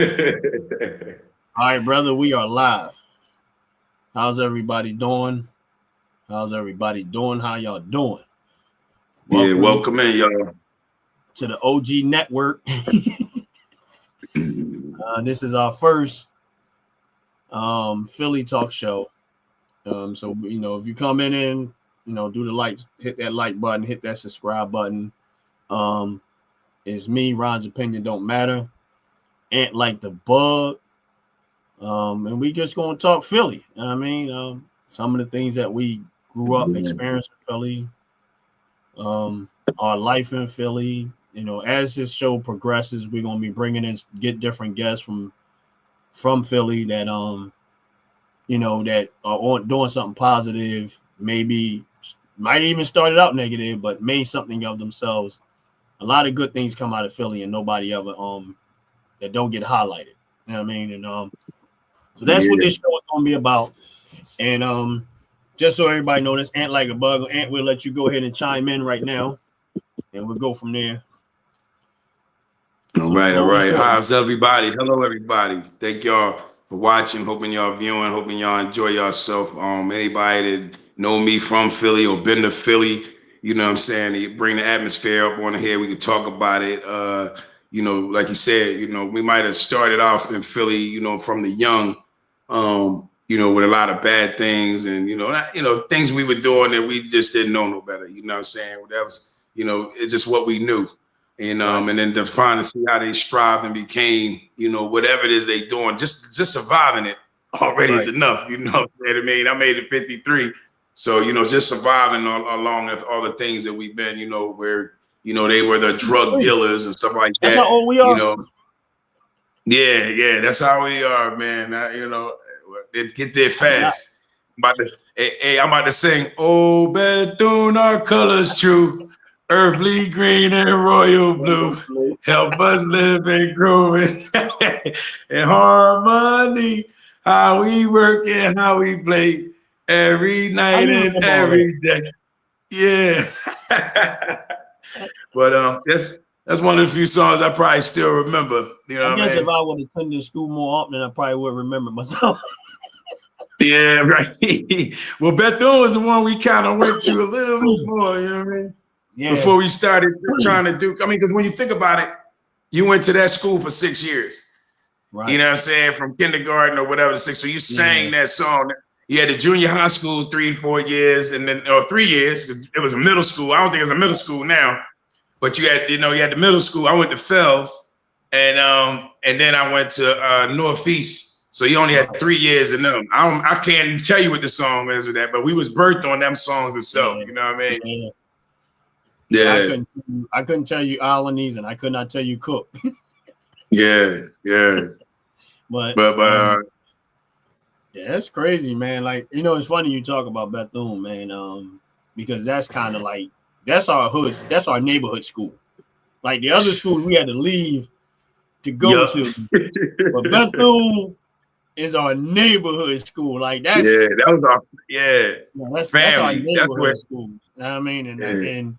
All right, brother, we are live. How's everybody doing? How's everybody doing? How y'all doing? Yeah, Welcome welcome in, y'all. to the OG Network. This is our first Philly talk show. So if you come in, do the likes, hit that like button, hit that subscribe button. It's me, Ron's opinion don't matter. Ant like the bug. And we just gonna talk Philly. Some of the things that we grew up experiencing Philly, our life in Philly. As this show progresses, we're gonna be bringing in get different guests from Philly that that are doing something positive. Maybe might even started out negative, but made something of themselves. A lot of good things come out of Philly, and nobody ever that don't get highlighted. You know what I mean? And so that's what this show is gonna be about. And just so everybody knows, this Ant like a bug. Ant, we'll let you go ahead and chime in right now, and we'll go from there. All right. How's everybody? Hello, everybody. Thank y'all for watching. Hoping y'all viewing. Hoping y'all enjoy yourself. Anybody that know me from Philly or been to Philly, you know what I'm saying? You bring the atmosphere up on here. We can talk about it. Like you said, we might have started off in Philly, from the young, with a lot of bad things and things we were doing that we just didn't know no better. You know what I'm saying? That was, it's just what we knew. And then to finally see how they strive and became, whatever it is they doing, just surviving it already is enough. You know what I mean? I made it 53. So, just surviving along with all the things that we've been, where, they were the drug dealers and stuff like that. That's how old we are. Yeah, that's how we are, man. It get there fast. I'm about to sing, "Oh, Bethune, our colors true. Earthly green and royal blue, help us live and grow in harmony. How we work and how we play every night and every day." Yeah. But that's one of the few songs I probably still remember. I guess if I would attend school more often, I probably would remember myself. Yeah, right. Well, Bethune was the one we kind of went to a little bit more, you know what I mean? Yeah. Before we started trying to do, because when you think about it, you went to that school for 6 years. Right. You know what I'm saying? From kindergarten or whatever, 6. So you sang that song. You had the junior high school 3-4 years, and then 3 years. It was a middle school. I don't think it's a middle school now, but you had the middle school. I went to Fells, and then I went to Northeast. So you only had 3 years in them. I can't tell you what the song is with that, but we was birthed on them songs itself. You know what I mean? Yeah. I couldn't tell you Alaniz, and I could not tell you Cook. Yeah. But yeah, that's crazy, man. Like, it's funny you talk about Bethune, man. Because that's kind of like that's our hood, that's our neighborhood school. Like the other schools we had to leave to go to, but Bethune is our neighborhood school. Like that's that was our that's our neighborhood school. You know what I mean? And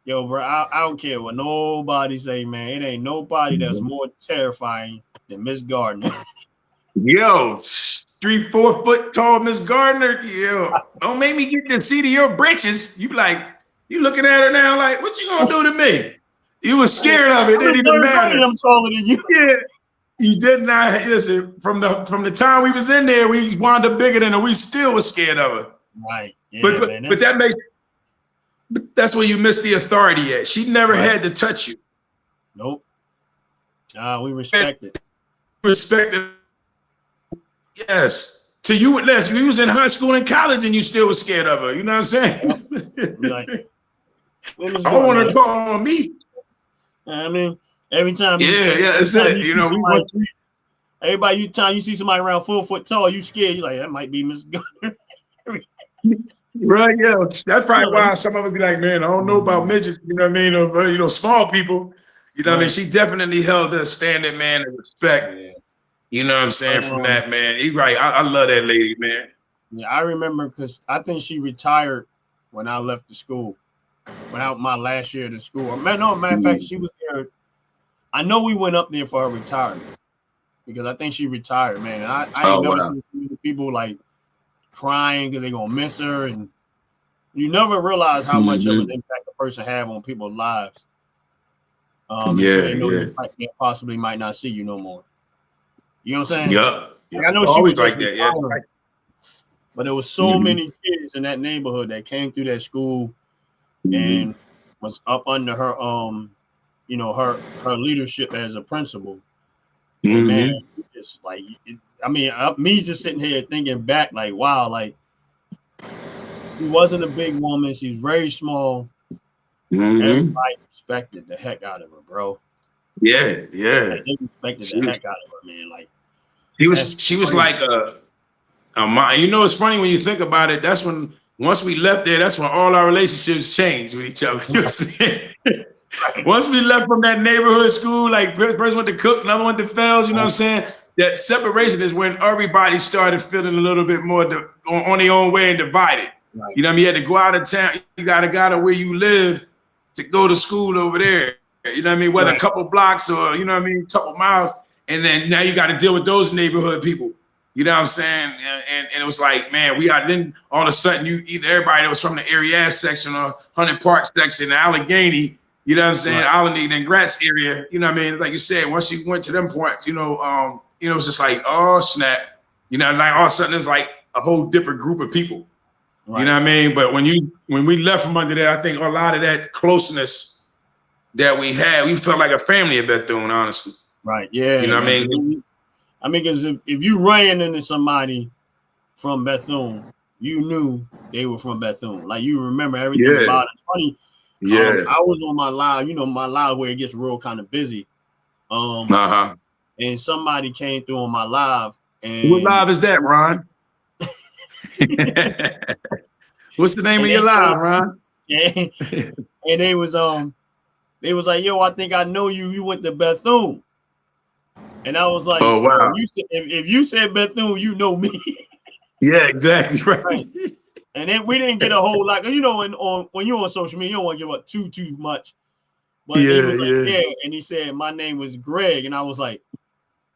yo, bro, I don't care what nobody say, man. It ain't nobody that's more terrifying than Miss Gardner. Yo, 3-4 foot tall Miss Gardner. Yo, don't make me get the seat of your britches. You like, you looking at her now like, what you gonna do to me? You was scared of it. It didn't even matter. I'm taller than you. Yeah. You did not listen from the time we was in there. We wound up bigger than her. We still was scared of her. Right. Yeah, but that makes. That's where you miss the authority at. She never had to touch you. Nope. We respect it. Respect it. Yes. To you, less. You was in high school and college, and you still was scared of her. You know what I'm saying? Yep. I don't want her to call on me. I mean, every time. That's it. Everybody, time you see somebody around 4 foot tall, you scared. You're like, that might be Miss Gardner. Right, yeah. That's probably why some of us be like, man, I don't know about midgets, you know what I mean? Or, small people. You know what I mean? She definitely held the standard, man, of respect. You know what I'm saying? From that, man. You're right. I love that lady, man. Yeah, I remember because I think she retired when I left the school. Without my last year at school. Matter of fact, she was there. I know we went up there for her retirement. because I think she retired, man. And I Oh ain't never wow. seen too many people like crying because they gonna miss her, and you never realize how much of an impact a person have on people's lives until they know they possibly might not see you no more. You know what I'm saying? Yeah. Like, I know she was Always just like that. Yeah. retiring, but there was so many kids in that neighborhood that came through that school and was up under her you know, her leadership as a principal. And man, it's like, I mean, me just sitting here thinking back, like, wow, like she wasn't a big woman. She's very small. Everybody respected the heck out of her, bro. Yeah, yeah. Like, they respected the heck out of her, man. Like she was like a mom. You know, it's funny when you think about it. That's when once we left there, that's when all our relationships changed with each other. You know what I'm saying? Once we left from that neighborhood school, like first went to Cook, another went to Fells, you know what I'm saying? That separation is when everybody started feeling a little bit more on their own way and divided. Right. You know what I mean? You had to go out of town. You got to go to where you live to go to school over there. You know what I mean? Whether a couple blocks or, you know what I mean, a couple miles. And then now you got to deal with those neighborhood people. You know what I'm saying? And it was like, man, then all of a sudden either everybody that was from the Area section or Hunting Park section, Allegheny, you know what I'm saying? Allegheny and Gratz area, you know what I mean? Like you said, once you went to them points, you know, it's just like, oh snap. You know, like all of a sudden it's like a whole different group of people. Right. You know what I mean? But when we left from under there, I think a lot of that closeness that we had, we felt like a family at Bethune, honestly. Right. Yeah. You know what I mean? I mean, because if you ran into somebody from Bethune, you knew they were from Bethune. Like, you remember everything about it. It's funny. Yeah. I was on my live, you know, my live where it gets real kind of busy. And somebody came through on my live. And what live is that, Ron? What's the name of your live, Ron? Yeah. And they was like, yo, I think I know you. You went to Bethune. And I was like, oh wow. If you said Bethune, you know me. Yeah, exactly. Right. And then we didn't get a whole lot. You know, when you're on social media, you don't want to give up too much. But he was like, and he said my name was Greg, and I was like,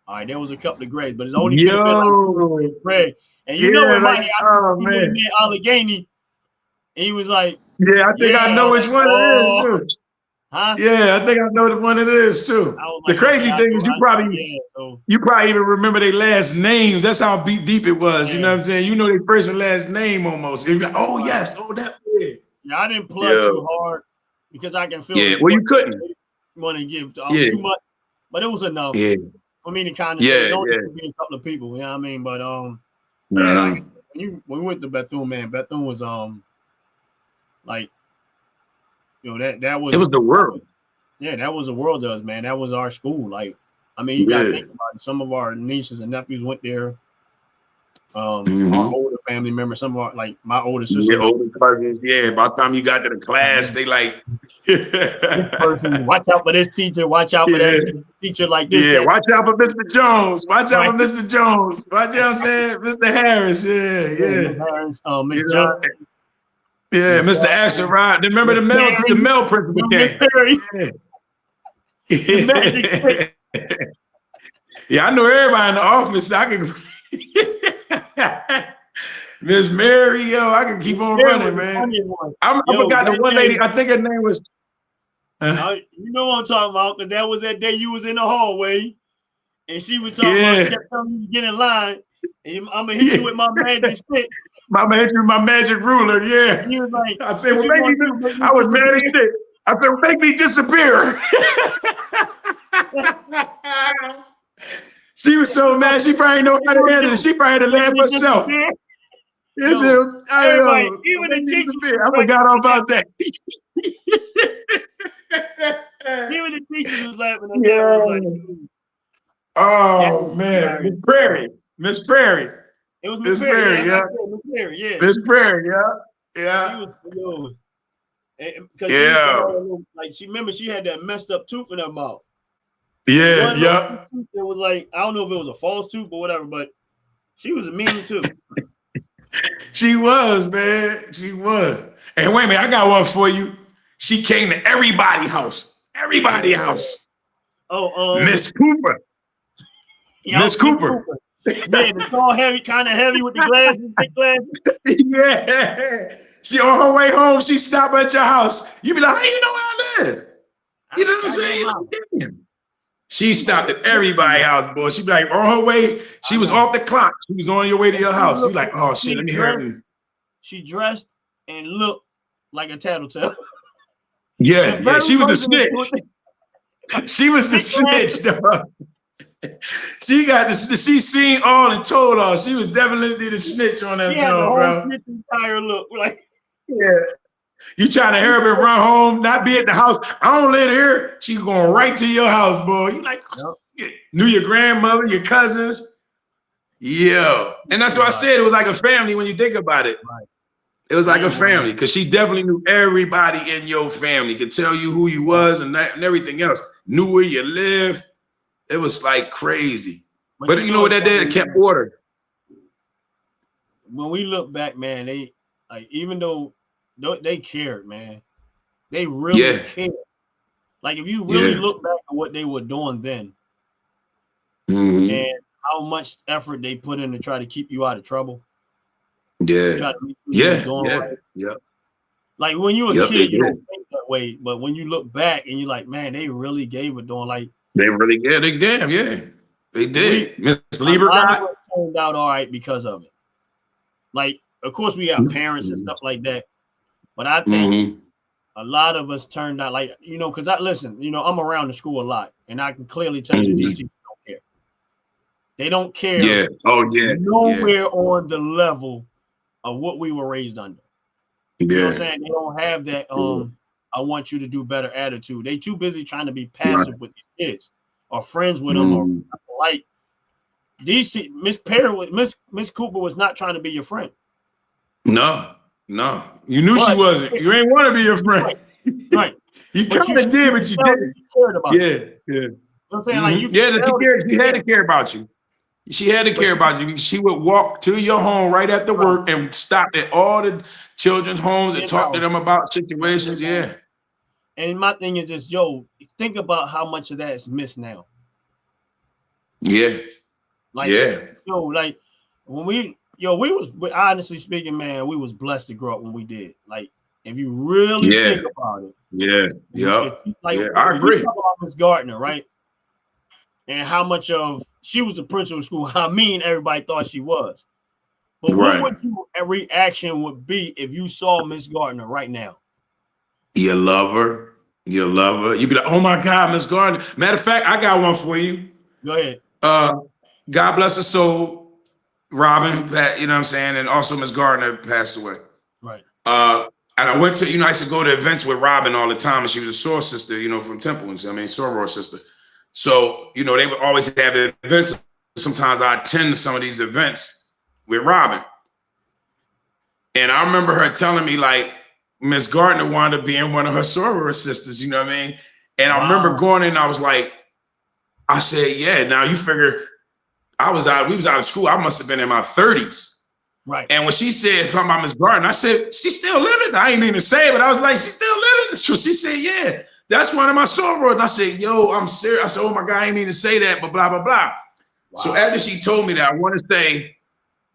all right, there was a couple of Gregs, but it's only could have been like Greg. And you know, in my head, I said, Allegheny, and he was like, yeah, I think I know which one it is. Huh? Yeah, I think I know the one it is too. Like, the crazy thing is you probably even remember their last names. That's how deep it was. Yeah. You know what I'm saying? You know their first and last name almost. Like, oh yes, oh that. Yeah, I didn't plug too hard because I can feel. Yeah, well you couldn't want to give too much, but it was enough for me to kind of say don't be a couple of people. You know what I mean? But when we went to Bethune, man, Bethune was like. You know, that was. It was the world. Yeah, that was the world to us, man. That was our school. Like, I mean, you gotta think about it. Some of our nieces and nephews went there. Our older family members, some of our, like my older sister, older cousins. Yeah, by the time you got to the class, they like this person, watch out for this teacher, watch out for that teacher like this. Yeah, watch out for Mr. Jones. Watch out for Mr. Jones. Watch out, I'm saying, Mr. Harris. Yeah. Harris, Miss Johnson. Yeah, Mr. Axelrod. Remember the Mel principal came. Yeah, I know everybody in the office. I can Miss Mary, yo, I can keep on running, man. I forgot the one lady. I think her name was. You know what I'm talking about? Because that was that day you was in the hallway, and she was talking about kept telling you to get in line. And I'm gonna hit you with my magic stick. My magic ruler, yeah. He was like, I said, well, I was mad as shit. I said, well, make me disappear. She was so mad, she probably know how to handle it. She probably had to laugh herself. Even the teacher, I forgot all about that. Even the teachers was laughing at that. Like, oh, man. Miss Prairie. It was Miss Prairie, yeah. Miss Prairie, yeah. Like she had that messed up tooth in her mouth. Yeah. It was like, I don't know if it was a false tooth or whatever, but she was mean too. She was, man. She was. And wait a minute, I got one for you. She came to everybody's house. Everybody's house. Oh, Miss Cooper. Miss Cooper. Yeah, the tall, heavy, kind of heavy with the glasses, big glasses. Yeah. She on her way home, she stopped at your house. You be like, how you know where I live? You know what I'm saying? Like, damn. She stopped at everybody's house, boy. She be like, on her way, she was off the clock. She was on your way to your house. You like, oh shit, let me hurry. She dressed and looked like a tattletale. Yeah, she was the snitch. She was the snitch, dog. She got she seen all and told all. She was definitely the snitch on that job, bro. Snitch entire look. Like, yeah. You trying to hurry and run home, not be at the house. I don't live here. She going right to your house, boy. You like, knew your grandmother, your cousins. Yeah. And that's what I said. It was like a family when you think about it. Right. It was like a family because she definitely knew everybody in your family, could tell you who you was and everything else. Knew where you lived. It was like crazy. But you know what that did? It kept order. When we look back, man, they like, even though they cared, man, they really cared. Like, if you really look back at what they were doing then, and how much effort they put in to try to keep you out of trouble. Yeah. Like, when you were a kid, you don't think that way. But when you look back and you're like, man, they really gave it doing. Like, they really did. They damn, yeah. They did. Miss Lieber turned out all right because of it. Like, of course, we have parents and stuff like that. But I think a lot of us turned out, like, you know, because I'm around the school a lot. And I can clearly tell you these teachers don't care. They don't care. Yeah. Oh, yeah. Nowhere on the level of what we were raised under. You know what I'm saying? They don't have that I want you to do better attitude. They too busy trying to be passive with these kids or friends with them, or like these Miss Cooper was not trying to be your friend. No. You knew she wasn't. You ain't want to be your friend. Right. You kind of did, but you didn't. Cared about you. Yeah. You know what I'm saying? Like, you she had to care about you. She had to care about you. She would walk to your home right after work and stop at all the children's homes and talk to them about situations. Yeah. And my thing is just, think about how much of that is missed now. Yeah. Like, like when we was, honestly speaking, man, we was blessed to grow up when we did. Like, if you really think about it. I agree. Talk about Miss Gardner, right? And how much of she was the principal of school, how mean everybody thought she was. But what would your reaction would be if you saw Miss Gardner right now? You love her. You'd be like, oh my God, Miss Gardner. Matter of fact, I got one for you. Go ahead. God bless her soul, Robin, you know what I'm saying? And also Miss Gardner passed away. Right. And I went to, I used to go to events with Robin all the time, and she was a Soror sister, from Temple, Soror sister. So, they would always have events. Sometimes I attend some of these events with Robin. And I remember her telling me, like, Miss Gardner wanted to be in one of her Soror sisters, you know what I mean? And I remember going in, I was like, I said, yeah, now you figure we was out of school. I must have been in my 30s. Right. And when she said something about Miss Gardner, I said, she's still living. I ain't mean to say it, but I was like, she's still living. So she said, yeah, that's one of my Sorors. And I said, yo, I'm serious. I said, oh my God, I ain't mean to say that, but blah, blah, blah. Wow. So after she told me that, I want to say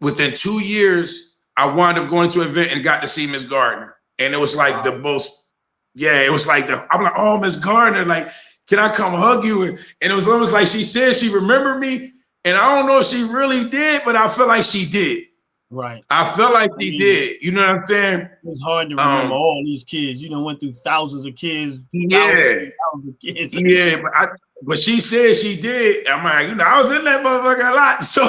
within 2 years, I wound up going to an event and got to see Miss Gardner. And it was like the most, it was like I'm like, oh, Miss Gardner, like, can I come hug you? And it was almost like she said she remembered me. And I don't know if she really did, but I feel like she did. Right. I felt like she did. You know what I'm saying? It's hard to remember all these kids. You went through thousands of kids. Thousands of kids. Yeah, but she said she did. I'm like, I was in that motherfucker a lot. So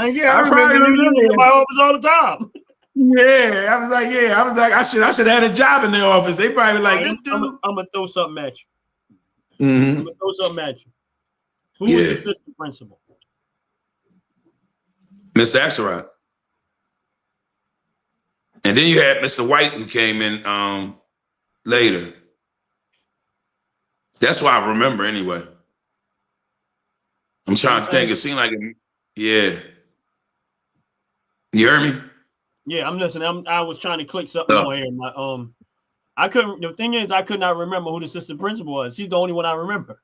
I remember you in my office all the time. Yeah, I was like, I should have had a job in their office. They probably like, I'm gonna throw something at you. Mm-hmm. I'm gonna throw something at you. Who was the assistant principal? Mr. Axelrod. And then you had Mr. White, who came in later. That's why I remember anyway. I'm trying to think. It seemed like You heard me? Yeah, I'm listening. I was trying to click something on here. I couldn't. The thing is, I could not remember who the assistant principal was. She's the only one I remember.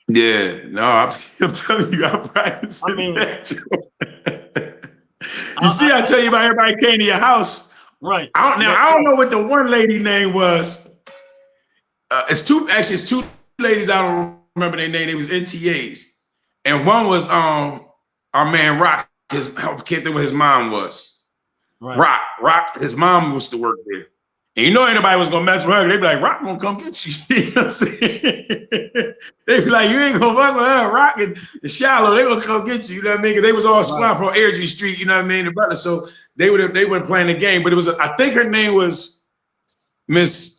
Yeah, no, I'm telling you, I'm practicing I mean, that. You see, I tell you about everybody came to your house. right. I don't know what the one lady name was. It's two ladies. I don't remember their name. They was NTAs, and one was our man Rock. I can't think what his mom was. Right. Rock. His mom used to work there, and you know anybody was gonna mess with her. They'd be like, Rock gonna come get you. You know what I'm saying? They'd be like, you ain't gonna fuck with her. Rock and Shallow, they gonna come get you. You know what I mean? Because they was all squad from Airdrie Street. You know what I mean? The brother. So they were playing the game, but it was I think her name was Miss.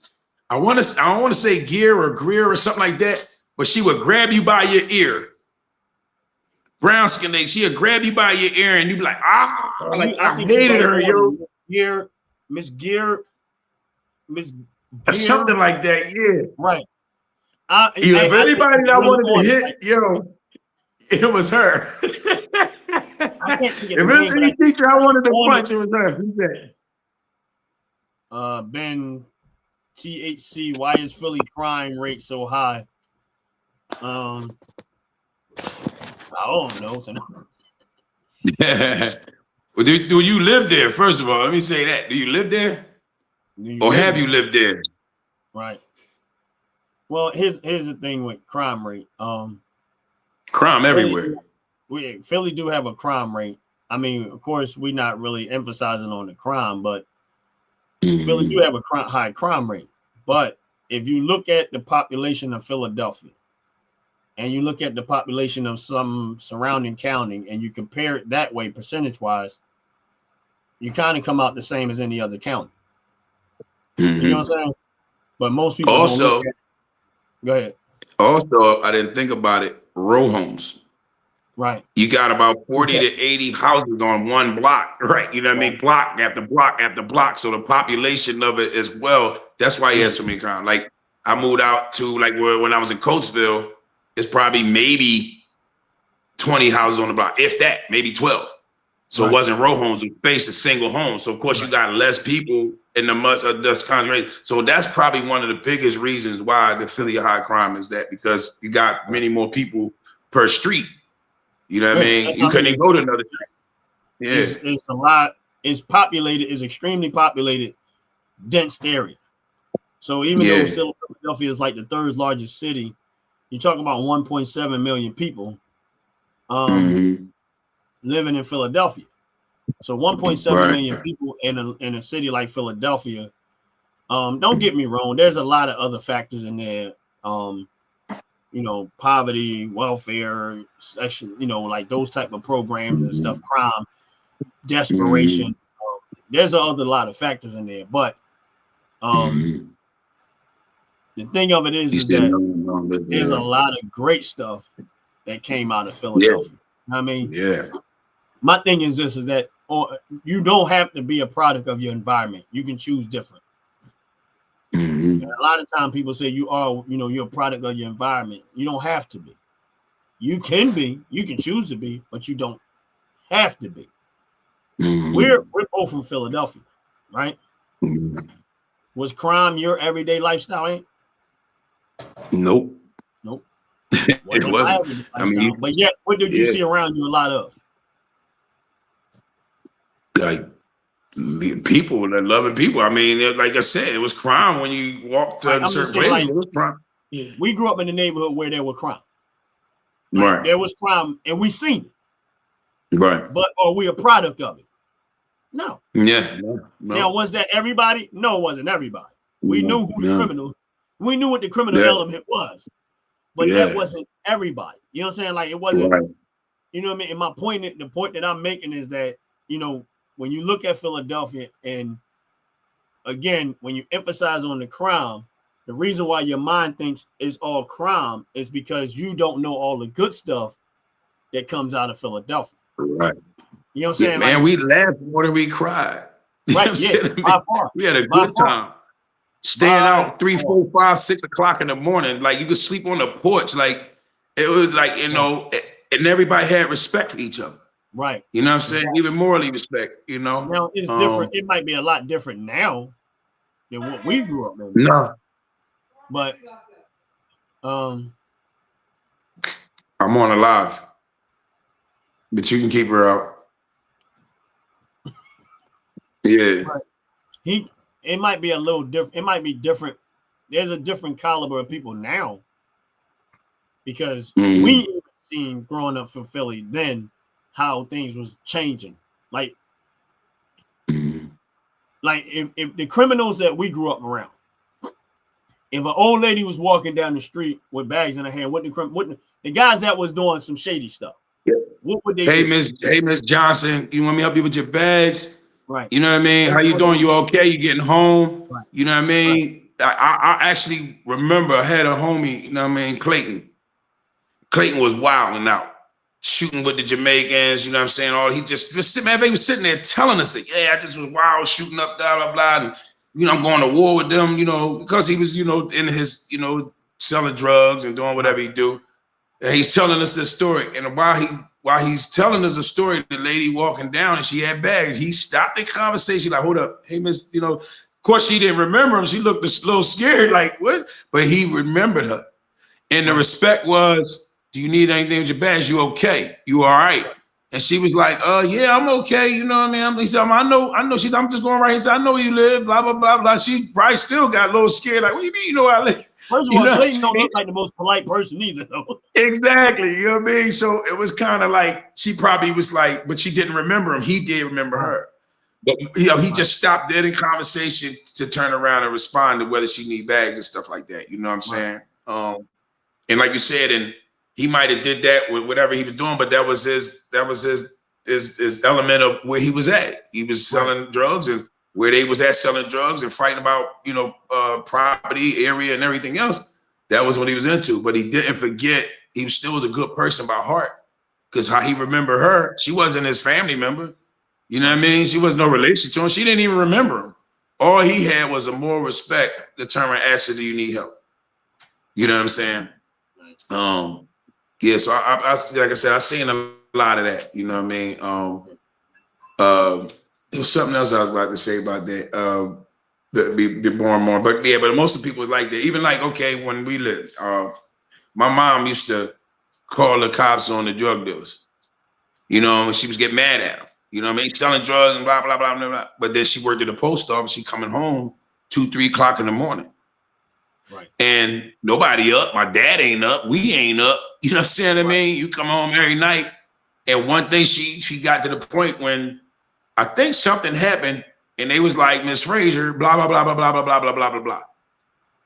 I don't want to say Gear or Greer or something like that, but she would grab you by your ear. Brown skin lady, she'd grab you by your ear and you'd be like, I hated her, yo. Miss Gear, something like that, yeah. Right. If anybody that wanted to hit, yo, it was her. I can't forget if there's any teacher I wanted to punch, it was her. Who's that? Ben THC, why is Philly crime rate so high? I don't know. Well, do you live there? First of all, let me say that. Do you live there? Or have you lived there? Right. Well, here's the thing with crime rate. Crime everywhere. Philly do have a crime rate. I mean, of course, we're not really emphasizing on the crime, but Philly do have a high crime rate. But if you look at the population of Philadelphia and you look at the population of some surrounding county and you compare it that way percentage-wise, you kind of come out the same as any other county. You know what I'm saying? But most people also go ahead. Also, I didn't think about it. Row homes. Right. You got about 40 to 80 houses on one block, right? You know what I mean? Block after block after block. So the population of it as well. That's why he has so many crimes. Like I moved out to when I was in Coatesville, it's probably maybe 20 houses on the block, if that, maybe 12. So it wasn't row homes, it was a single home. So of course you got less people in the dust concentration. So that's probably one of the biggest reasons why the Philly high crime is that, because you got many more people per street. You know what I mean? You couldn't go to another street. Yeah. It's a lot. It's populated, it's extremely populated, dense area. So even though Philadelphia is like the third largest city, you talk about 1.7 million people living in Philadelphia. So 1.7 million people in a city like Philadelphia. Don't get me wrong, there's a lot of other factors in there. You know, poverty, welfare, section, you know, like those type of programs and stuff, crime, desperation. There's a lot of factors in there, but the thing of it is that there's a lot of great stuff that came out of Philadelphia. I mean, my thing is this: is that you don't have to be a product of your environment. You can choose different. And a lot of times people say you're a product of your environment. You don't have to be. You can be. You can choose to be, but you don't have to be. We're both from Philadelphia, right? Was crime your everyday lifestyle? Ain't? Nope. It wasn't. I mean, but yet, what did you see around you a lot of? Like people that loving people. I mean, like I said, it was crime when you walked in certain places. Like, it was crime. We grew up in a neighborhood where there was crime. Right. There was crime, and we seen it. Right. But are we a product of it? No. Yeah. No. Now, was that everybody? No, it wasn't everybody. We knew who the criminal. We knew what the criminal element was, but that wasn't everybody. You know what I'm saying? Like it wasn't. Right. You know what I mean? And the point that I'm making is that, you know, when you look at Philadelphia, and again, when you emphasize on the crime, the reason why your mind thinks it's all crime is because you don't know all the good stuff that comes out of Philadelphia. Right. You know what I'm saying? Man, we laughed more than we cried. Right. By far. We had a good time. Staying out 3, 4, 5, 6 o'clock in the morning. Like you could sleep on the porch. Like it was like, you know, and everybody had respect for each other. Right. You know what I'm saying? Even morally respect, you know. Now it's different. It might be a lot different now than what we grew up in. No. But I'm on a live, but you can keep her out. Yeah. It might be a little different. It might be different. There's a different caliber of people now because we seen growing up from Philly then how things was changing. Like if the criminals that we grew up around, if an old lady was walking down the street with bags in her hand, the guys that was doing some shady stuff, what would they do? Hey, Miss Johnson, you want me to help you with your bags? Right. You know what I mean? How you doing? You okay? You getting home? Right. You know what I mean? Right. I actually remember I had a homie, you know what I mean, Clayton. Clayton was wilding out, shooting with the Jamaicans, you know what I'm saying? He just man, they was sitting there telling us that, yeah, I just was wild, shooting up, blah, blah, blah. And, you know, I'm going to war with them, you know, because he was, you know, in his, you know, selling drugs and doing whatever he do. And he's telling us this story. And while he's telling us the story, the lady walking down and she had bags, he stopped the conversation, like, hold up, hey, miss, you know, of course she didn't remember him. She looked a little scared, like, what? But he remembered her. And the respect was, do you need anything with your bags? You okay? You all right? And she was like, yeah, I'm okay. You know what I mean? He said, I know. I'm just going right. He said, I know where you live, blah, blah, blah, blah. She probably still got a little scared, like, what do you mean you know where I live? First of all, Clayton don't look like the most polite person either, though. Exactly. You know what I mean? So it was kind of like, she probably was like, but she didn't remember him. He did remember her. But, you know, he just stopped dead in conversation to turn around and respond to whether she need bags and stuff like that. You know what I'm saying? And like you said, and he might have did that with whatever he was doing, but that was his element of where he was at. He was selling drugs, and where they was at selling drugs and fighting about, you know, property, area, and everything else. That was what he was into. But he didn't forget, he still was a good person by heart, because how he remembered her, she wasn't his family member. You know what I mean? She was no relation to him. She didn't even remember him. All he had was a more respect, determined, ask her, do you need help? You know what I'm saying? Yeah, so I like I said, I've seen a lot of that. You know what I mean? There was something else I was about to say about that. Be more and more, but yeah, but most of the people like that. Even like, okay, when we lived, my mom used to call the cops on the drug dealers. You know, when she was getting mad at them. You know what I mean? Selling drugs and blah blah blah blah blah. But then she worked at the post office. She coming home 2-3 o'clock in the morning. Right. And nobody up. My dad ain't up. We ain't up. You know what I'm saying? I mean, you come home every night. And one thing she got to the point when I think something happened and they was like, Miss Frazier, blah, blah, blah, blah, blah, blah, blah, blah, blah, blah, blah.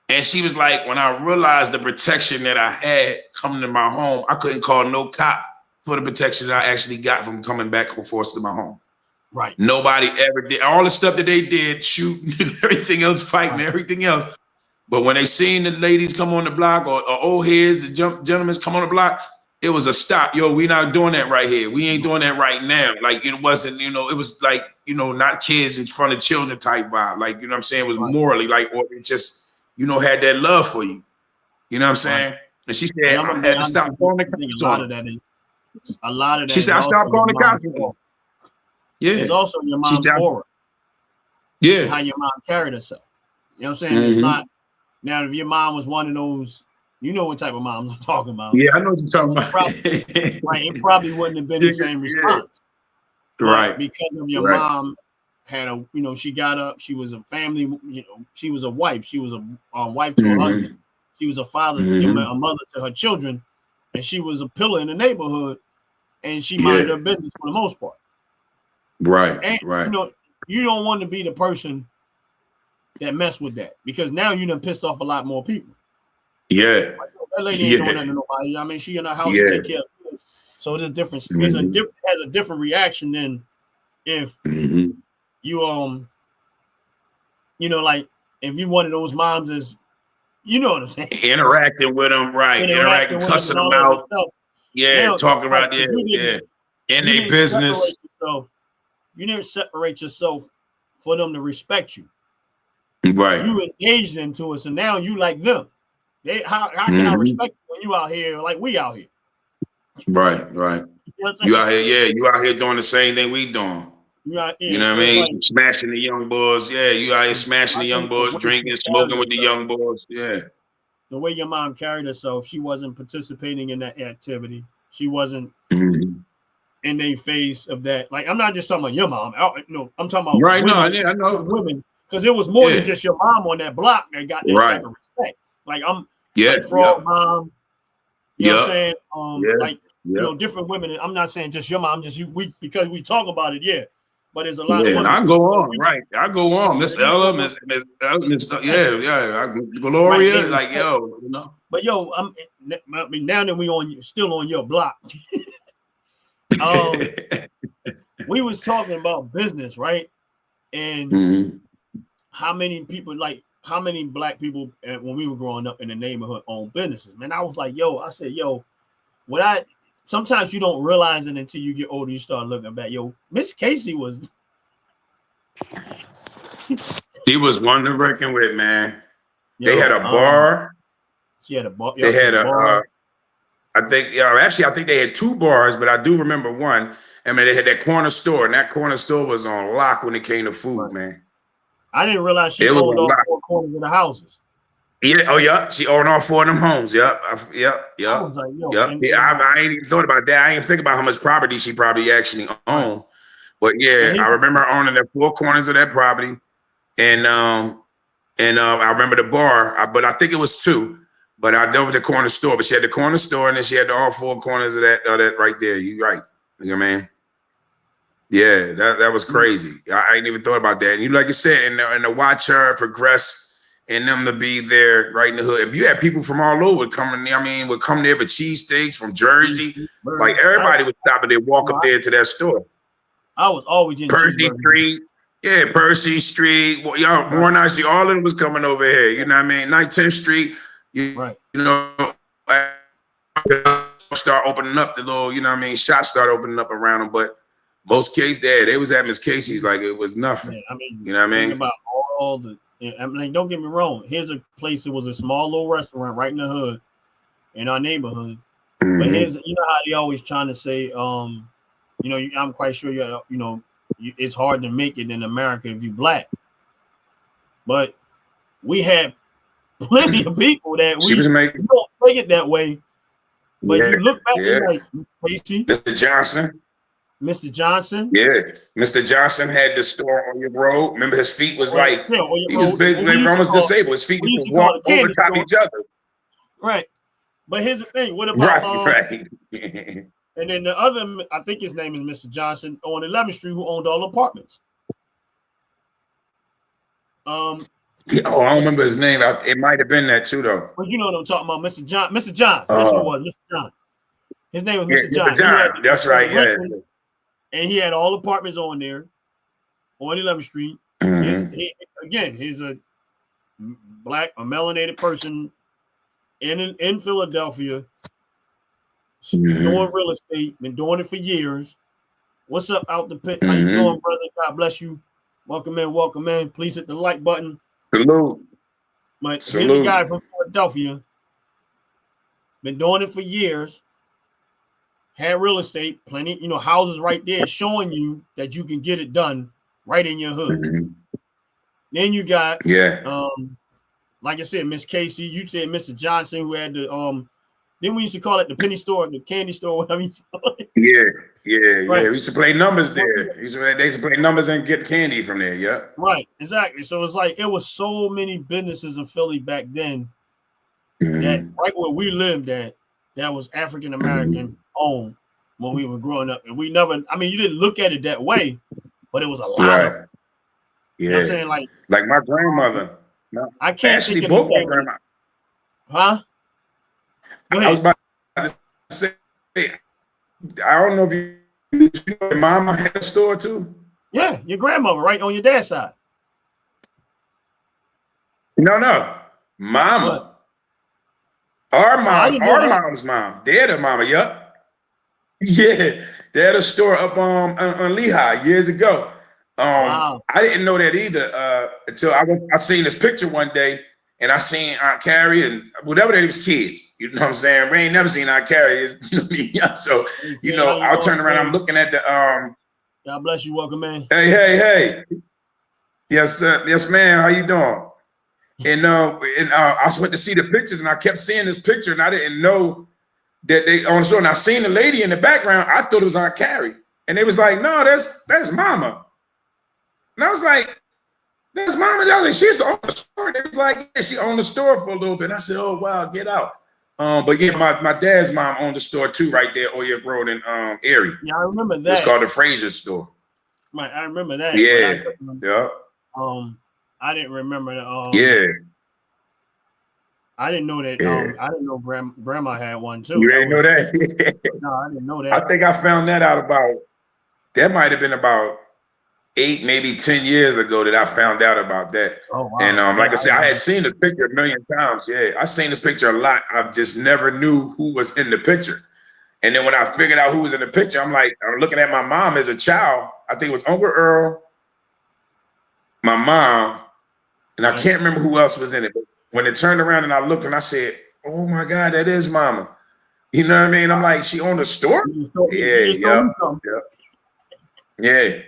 And she was like, when I realized the protection that I had coming to my home, I couldn't call no cop for the protection that I actually got from coming back from force to my home. Right. Nobody ever did. All the stuff that they did, shooting, everything else, fighting, everything else. But when they seen the ladies come on the block or old heads, the gentlemen come on the block, it was a stop. Yo, we not doing that right here. We ain't doing that right now. Like, it wasn't, you know, it was like, you know, not kids in front of children type vibe. Like, you know what I'm saying? It was morally like, or it just, you know, had that love for you. You know what I'm saying? And she said, I had to stop calling the cops. A lot of that. She said, I stopped calling the cops. Yeah. It's also your mom's aura. Yeah. How your mom carried herself. You know what I'm saying? It's not. Now, if your mom was one of those, you know what type of moms I'm talking about. Yeah, I know what you're talking about. It probably wouldn't have been the same response. Right. Because of your mom had a, you know, she got up, she was a family, you know, she was a wife. She was a wife to her husband. She was a father, a mother to her children. And she was a pillar in the neighborhood. And she minded her business for the most part. Right, and, right. You know, you don't want to be the person that mess with that, because now you done pissed off a lot more people. Yeah. Like, that lady ain't doing nothing to nobody. I mean, she in her house to take care of kids. So there's different. It's has a different reaction than if you you know, like if you one of those moms is, you know what I'm saying, interacting with them, right? Interacting, cussing them out. Yeah, now, talking about in their business. You didn't separate yourself for them to respect you. Right. You engaged into it, so now you like them. How can I respect you when you out here like we out here? Right, right. You out here, you out here doing the same thing we doing. You know what I mean? Like, smashing the young boys. Yeah, you out here smashing the young boys, drinking, smoking with the young boys. Yeah. the way your mom carried herself, she wasn't participating in that activity. She wasn't in a phase of that. Like, I'm not just talking about your mom. I'm talking about Right. women, No, yeah, I know. women, because it was more than just your mom on that block that got that type of respect. Like, like Frog Mom, you know what I'm saying? Like, you know, different women. I'm not saying just your mom, just you. Because we talk about it, yeah. But there's a lot of women. I go on, right? I go on, Miss Ella, Miss Gloria, right, like yo, you know. But yo, I mean, now that we still on your block. We was talking about business, right? And how many people, like how many black people, when we were growing up in the neighborhood, own businesses. Man, I was like, I said, sometimes you don't realize it until you get older. You start looking back. Miss Casey was. She was one to reckon with, man. They had a bar. She had a bar. They had a bar. I think they had 2 bars, but I do remember one. I mean, they had that corner store, and that corner store was on lock when it came to food, man. I didn't realize she owned all 4 corners of the houses. Yeah. Oh, yeah. She owned all 4 of them homes. Yep. I was like, I ain't even thought about that. I ain't think about how much property she probably actually owned. But yeah, I remember her owning the 4 corners of that property, and I remember the bar. But I think it was 2. But I know the corner store. But she had the corner store, and then she had all 4 corners of that right there. You right? You know what I mean? Yeah, that was crazy. I ain't even thought about that. And you, like you said, and to watch her progress and them to be there right in the hood. If you had people from all over coming, would come there for cheesesteaks from Jersey. Like everybody would stop and they walk up there to that store. I was always in Percy Street. Yeah, Percy Street. Well, y'all, more nicely, all of them was coming over here. You know what I mean? 19th Street. You know, start opening up the little, shops start opening up around them. But most cases, they was at Miss Casey's like it was nothing. Yeah, I mean, you know what I mean? About all the, I mean, don't get me wrong. Here's a place that was a small little restaurant right in the hood, in our neighborhood. But here's, you know how they always trying to say, I'm quite sure it's hard to make it in America if you're black. But we had plenty of people that we don't make it that way. But you look back and like Casey, Mr. Johnson. Yeah. Mr. Johnson had the store on your road. Remember his feet was like, he was basically almost disabled. His feet was walk over top each other. Right. But here's the thing. What about right. And then the other, I think his name is Mr. Johnson on 11th Street, who owned all the apartments. I don't remember his name. It might have been that too, though. Well, you know what I'm talking about, Mr. John. Mr. John. That's who it was, Mr. John. His name was Mr. John. That's right. Yeah. And he had all apartments on there, on 11th Street. He's a black, a melanated person in Philadelphia, doing real estate, been doing it for years. What's up out the pit? How you doing, brother? God bless you. Welcome in. Please hit the like button. Salute. But here's a guy from Philadelphia, been doing it for years. Had real estate, plenty, houses right there showing you that you can get it done right in your hood. Then you got, like I said, Miss Casey. You said Mr. Johnson, who had the then we used to call it the penny store, the candy store, whatever you call it. Yeah. We used to play numbers there. They used to play numbers and get candy from there. Yeah. Right, exactly. So it's like it was so many businesses in Philly back then that right where we lived at, that was African American owned when we were growing up. And we never, you didn't look at it that way, but it was a lot of it. Yeah. You know what I'm saying? Like my grandmother. I can't actually think both my grandma. Huh? Go ahead. I was about to say, I don't know if you your mama had a store too. Yeah, your grandmother, right on your dad's side. No. Mama. What? Our mom's mom. They're the mama, yep. Yeah. They had a store up on Lehigh years ago. Wow. I didn't know that either until I seen this picture one day, and I seen Aunt Carrie and whatever they was kids. You know what I'm saying? We ain't never seen Aunt Carrie. So I'll turn around. I'm looking at the God bless you. Welcome in. Hey. Yes, yes, ma'am. How you doing? And I went to see the pictures, and I kept seeing this picture, and I didn't know that they on the show. And I seen the lady in the background. I thought it was Aunt Carrie, and they was like, "No, that's Mama." And I was like, "That's Mama." I was like, "She's on the store." They was like, "Yeah, she owned the store for a little bit." And I said, "Oh wow, get out." But yeah, my dad's mom owned the store too, right there, Oya Road in Erie. Yeah, I remember that. It's called the Fraser store. Right, I remember that. Yeah, yeah. I didn't remember the. Yeah. I didn't know that. Yeah. I didn't know grandma had one too. You didn't know that? No, I didn't know that. I think I found that out that might have been about 8, maybe 10 years ago that I found out about that. Oh, wow. And like I said, I had seen this picture a million times. Yeah, I seen this picture a lot. I've just never knew who was in the picture. And then when I figured out who was in the picture, I'm looking at my mom as a child. I think it was Uncle Earl, my mom, and I can't remember who else was in it. But when it turned around and I looked and I said, "Oh my God, that is Mama." You know what I mean? I'm like, she owned a store? Yeah. Yeah.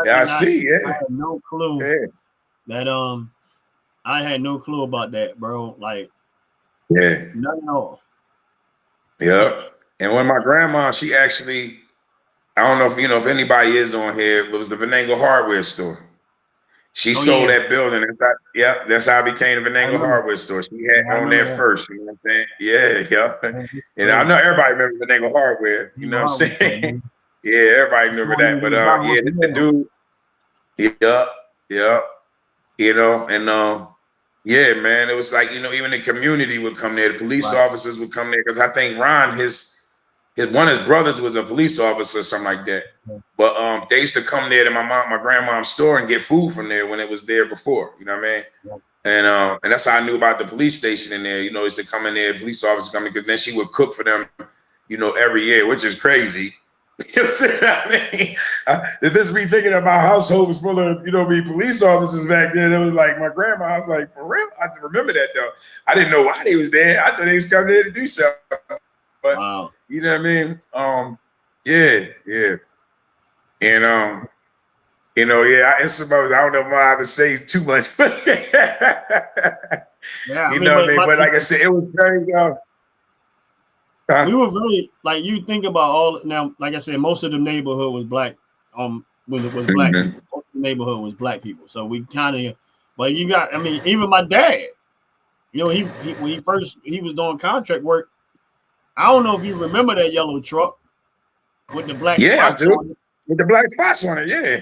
I see. Yeah. I had no clue that I had no clue about that, bro. Like, yeah, nothing at all. Yeah. And when my grandma, she actually, I don't know if anybody is on here, it was the Venango Hardware store. She sold that building. That's how I became the Venango Hardware store. She had on there first. You know what I'm saying? Yeah. And I know everybody remembers Venango Hardware. You know what I'm saying? Yeah, everybody remember that. But the dude, yeah. Yeah, man, it was like, even the community would come there. The police officers would come there because I think Ron, one of his brothers was a police officer or something like that. But they used to come there to my grandma's store and get food from there when it was there before. You know what I mean? And that's how I knew about the police station in there. Used to come in there, police officers coming, because then she would cook for them, every year, which is crazy. You know what I mean? This me thinking of my household was full of, police officers back then. It was like my grandma. I was like, for real? I remember that though. I didn't know why they was there. I thought they was coming there to do something. But you know what I mean? Yeah. And I suppose I don't know why I would say too much. Yeah, you know what I mean? But like I said, it was very we were very, like, you think about all now, like I said, most of the neighborhood was black. When it was black people, most of the neighborhood was black people. So we kind of, but even my dad, he when he was doing contract work. I don't know if you remember that yellow truck with the black spots on it. With the black spots on it, yeah.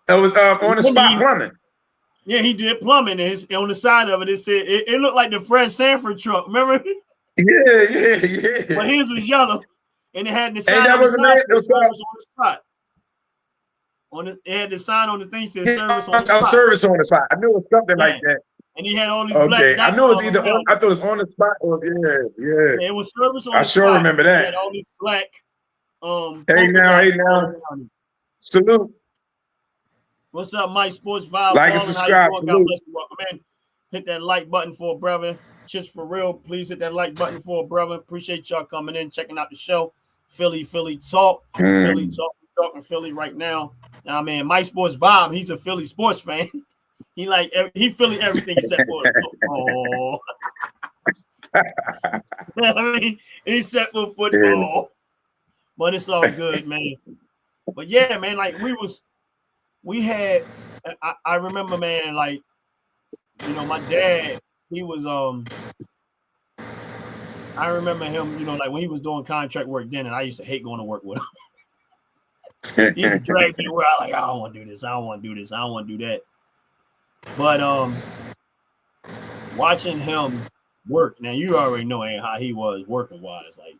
That was on the spot plumbing. Yeah, he did plumbing. And on the side of it, it said it looked like the Fred Sanford truck. Remember? Yeah. But his was yellow, and it had the sign on the side that service on the spot. It had the sign on the thing that said service on the spot. Service on the spot. I knew it was something like that. And he had all these black dots. I knew it was either on. I thought it was on the spot or yeah. It was service on the spot. I sure remember that. He had all these black. Hey now. Salute. What's up, Mike Sports Vibe? Like and subscribe. God bless you, man. Hit that like button for a brother. Just for real, please hit that like button for a brother. Appreciate y'all coming in, checking out the show. Philly Talk. Philly Talk. We're talking Philly right now. Now, man, Mike Sports Vibe, he's a Philly sports fan. He Philly everything except for football. Except for football. But it's all good, man. But yeah, man, like I remember, man, like, my dad, he was I remember him, like when he was doing contract work then, and I used to hate going to work with him. He used to drag me where I don't want to do this, I don't want to do this, I don't want to do that. But watching him work, now you already know how he was working wise, like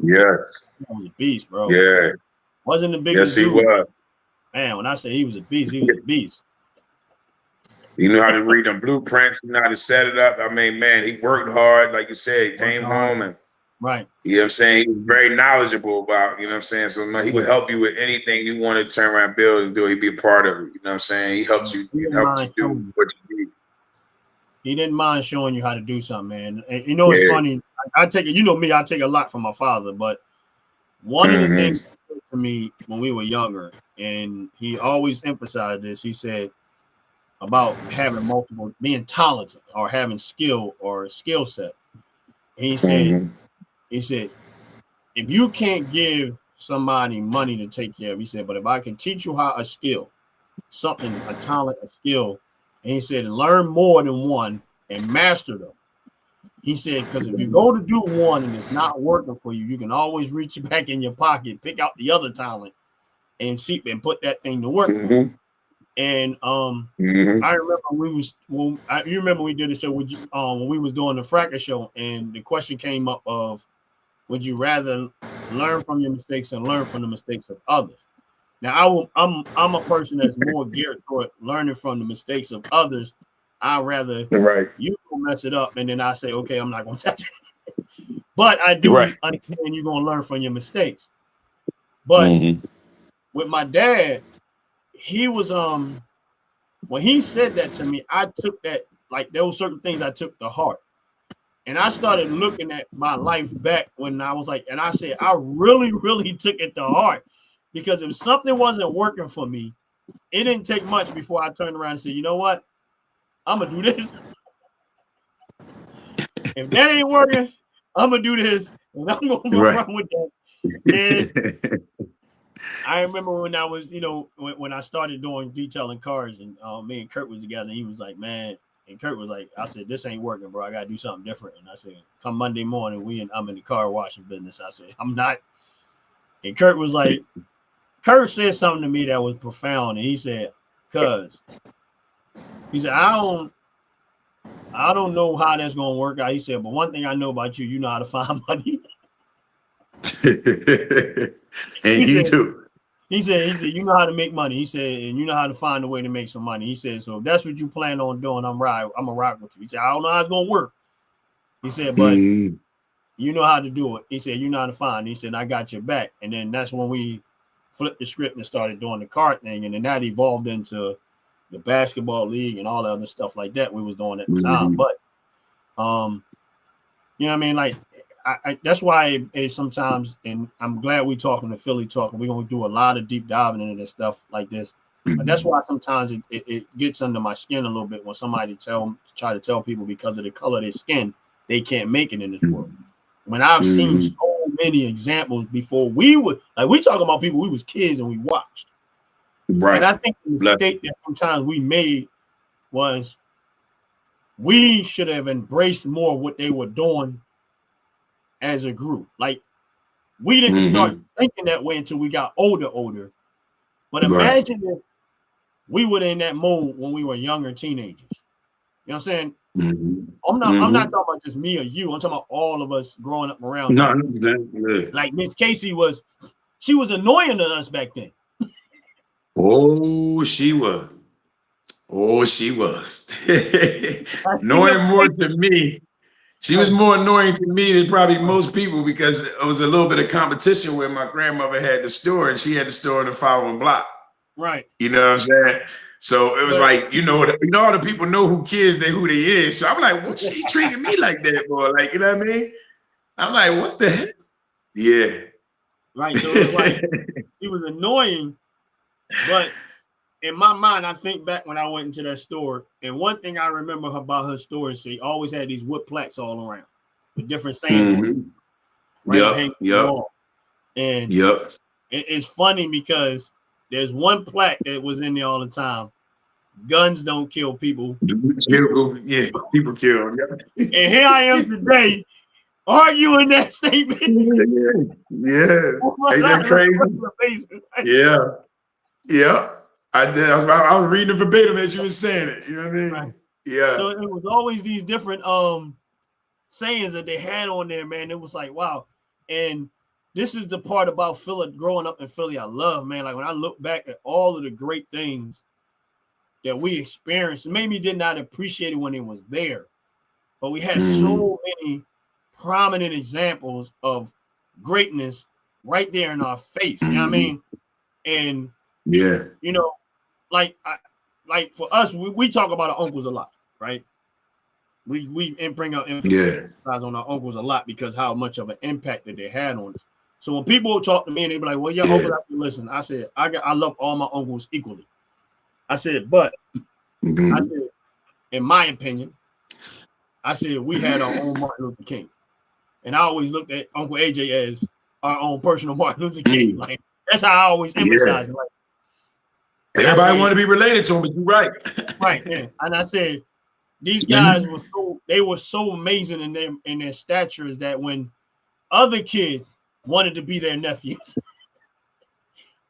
he was a beast, bro. Yeah. Wasn't the biggest dude. Yes, he was. Man, when I say he was a beast, he was a beast. You know how to read them blueprints, you know how to set it up. I mean, man, he worked hard, like you said, he came home and you know what I'm saying? He was very knowledgeable about, you know what I'm saying? So he would help you with anything you wanted to turn around, build and do. He'd be a part of it. You know what I'm saying? He helps you, do what you need. He didn't mind showing you how to do something, man. And it's funny. I take it, me, I take a lot from my father, but one of the things he said to me when we were younger, and he always emphasized this, he said, about having multiple, being talented or having skill or skill set. And he said, if you can't give somebody money to take care of, he said, but if I can teach you how a skill, something, a talent, a skill, and he said, learn more than one and master them. He said, because if you go to do one and it's not working for you, you can always reach back in your pocket, pick out the other talent, and see and put that thing to work for you. And I remember you remember we did a show with you when we was doing the Fracker show, and the question came up of, would you rather learn from your mistakes and learn from the mistakes of others? Now I'm a person that's more geared toward learning from the mistakes of others. I'd rather you go mess it up and then I say, okay, I'm not gonna touch it. But I do understand you're gonna learn from your mistakes. But with my dad, he was when he said that to me, I took that, like, there were certain things I took to heart. And I started looking at my life back when I was like, and I said, I really, really took it to heart, because if something wasn't working for me, it didn't take much before I turned around and said, you know what? I'm gonna do this. If that ain't working, I'm gonna do this, and I'm gonna go run with that. And I remember when I was, when I started doing detailing cars, and me and Kurt was together, and he was like, man, and Kurt was like, I said, this ain't working, bro. I gotta do something different. And I said, come Monday morning, I'm in the car washing business. I said, I'm not. And Kurt was like, Kurt said something to me that was profound, and he said, he said, I don't know how that's gonna work out. He said, but one thing I know about you, you know how to find money. And you too. He said, you know how to make money. He said, and you know how to find a way to make some money. He said, so if that's what you plan on doing, I'm gonna rock with you. He said, I don't know how it's gonna work. He said, but you know how to do it. He said, you know how to find. He said, I got your back. And then that's when we flipped the script and started doing the card thing, and then that evolved into the basketball league and all the other stuff like that we was doing at the time. But you know what I mean? Like, I that's why sometimes, and I'm glad we talking to Philly talking. We're gonna do a lot of deep diving into this stuff like this. But that's why sometimes it gets under my skin a little bit when somebody try to tell people because of the color of their skin they can't make it in this world. When I've seen so many examples before, we talking about people we was kids and we watched. Right. And I think the mistake that sometimes we made was we should have embraced more what they were doing as a group. Like, we didn't start thinking that way until we got older. But imagine if we were in that mode when we were younger teenagers. You know what I'm saying? I'm not talking about just me or you. I'm talking about all of us growing up around. Like Miss Casey she was annoying to us back then. Oh, she was. Annoying more to me. She was more annoying to me than probably most people, because it was a little bit of competition where my grandmother had the store and she had the store in the following block. Right. You know what I'm saying? So it was like, all the people know who they is. So I'm like, what's she treating me like that, boy? Like, you know what I mean? I'm like, what the heck? Yeah. Right. So it was like, she was annoying, but in my mind, I think back when I went into that store, and one thing I remember about her store is she always had these wood plaques all around with different sayings. Yep. And it's funny because there's one plaque that was in there all the time. Guns don't kill people. Yeah, people kill. And here I am today arguing that statement. Yeah. Ain't that crazy? Yeah. I did. I was reading the verbatim as you were saying it. You know what I mean? Right. Yeah. So it was always these different sayings that they had on there, man. It was like, wow. And this is the part about Philly, growing up in Philly, I love, man. Like, when I look back at all of the great things that we experienced, maybe did not appreciate it when it was there, but we had so many prominent examples of greatness right there in our face. You know what I mean? And like for us, we talk about our uncles a lot, right? We bring up emphasis on our uncles a lot because how much of an impact that they had on us. So when people talk to me and they be like, "Well, your uncle," I said, listen, I said, I love all my uncles equally. I said, but Mhm. I said, in my opinion, I said we had our own Martin Luther King, and I always looked at Uncle AJ as our own personal Martin Luther King. Like that's how I always emphasize it. Like, everybody want to be related to him, but you're right. Right, yeah. And I said these guys were so amazing in their statures that when other kids wanted to be their nephews.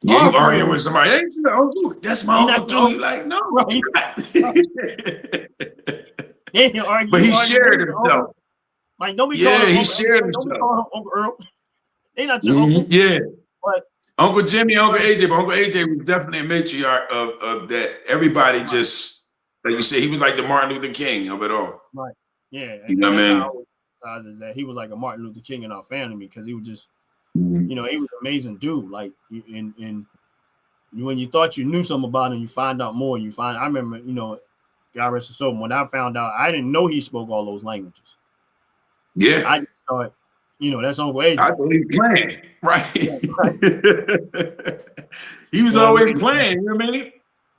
Yeah, you arguing with somebody. Ain't you uncle? That's my uncle too. He's like, no. Right. But he shared himself. Like, don't be calling him he shared himself. Don't be calling him Uncle Earl. They not your uncle. Yeah. But Uncle Jimmy, Uncle AJ, but Uncle AJ was definitely a matriarch of that. Everybody just, like you said, he was like the Martin Luther King of it all. Right. Yeah. You know what I mean? Is that he was like a Martin Luther King in our family because he was just, you know, he was an amazing dude. Like, and when you thought you knew something about him, you find out more. I remember, you know, God rest his soul. When I found out, I didn't know he spoke all those languages. Yeah. I just thought, you know, that's Uncle AJ. I thought he was playing. Right. He was always playing, you know what I mean?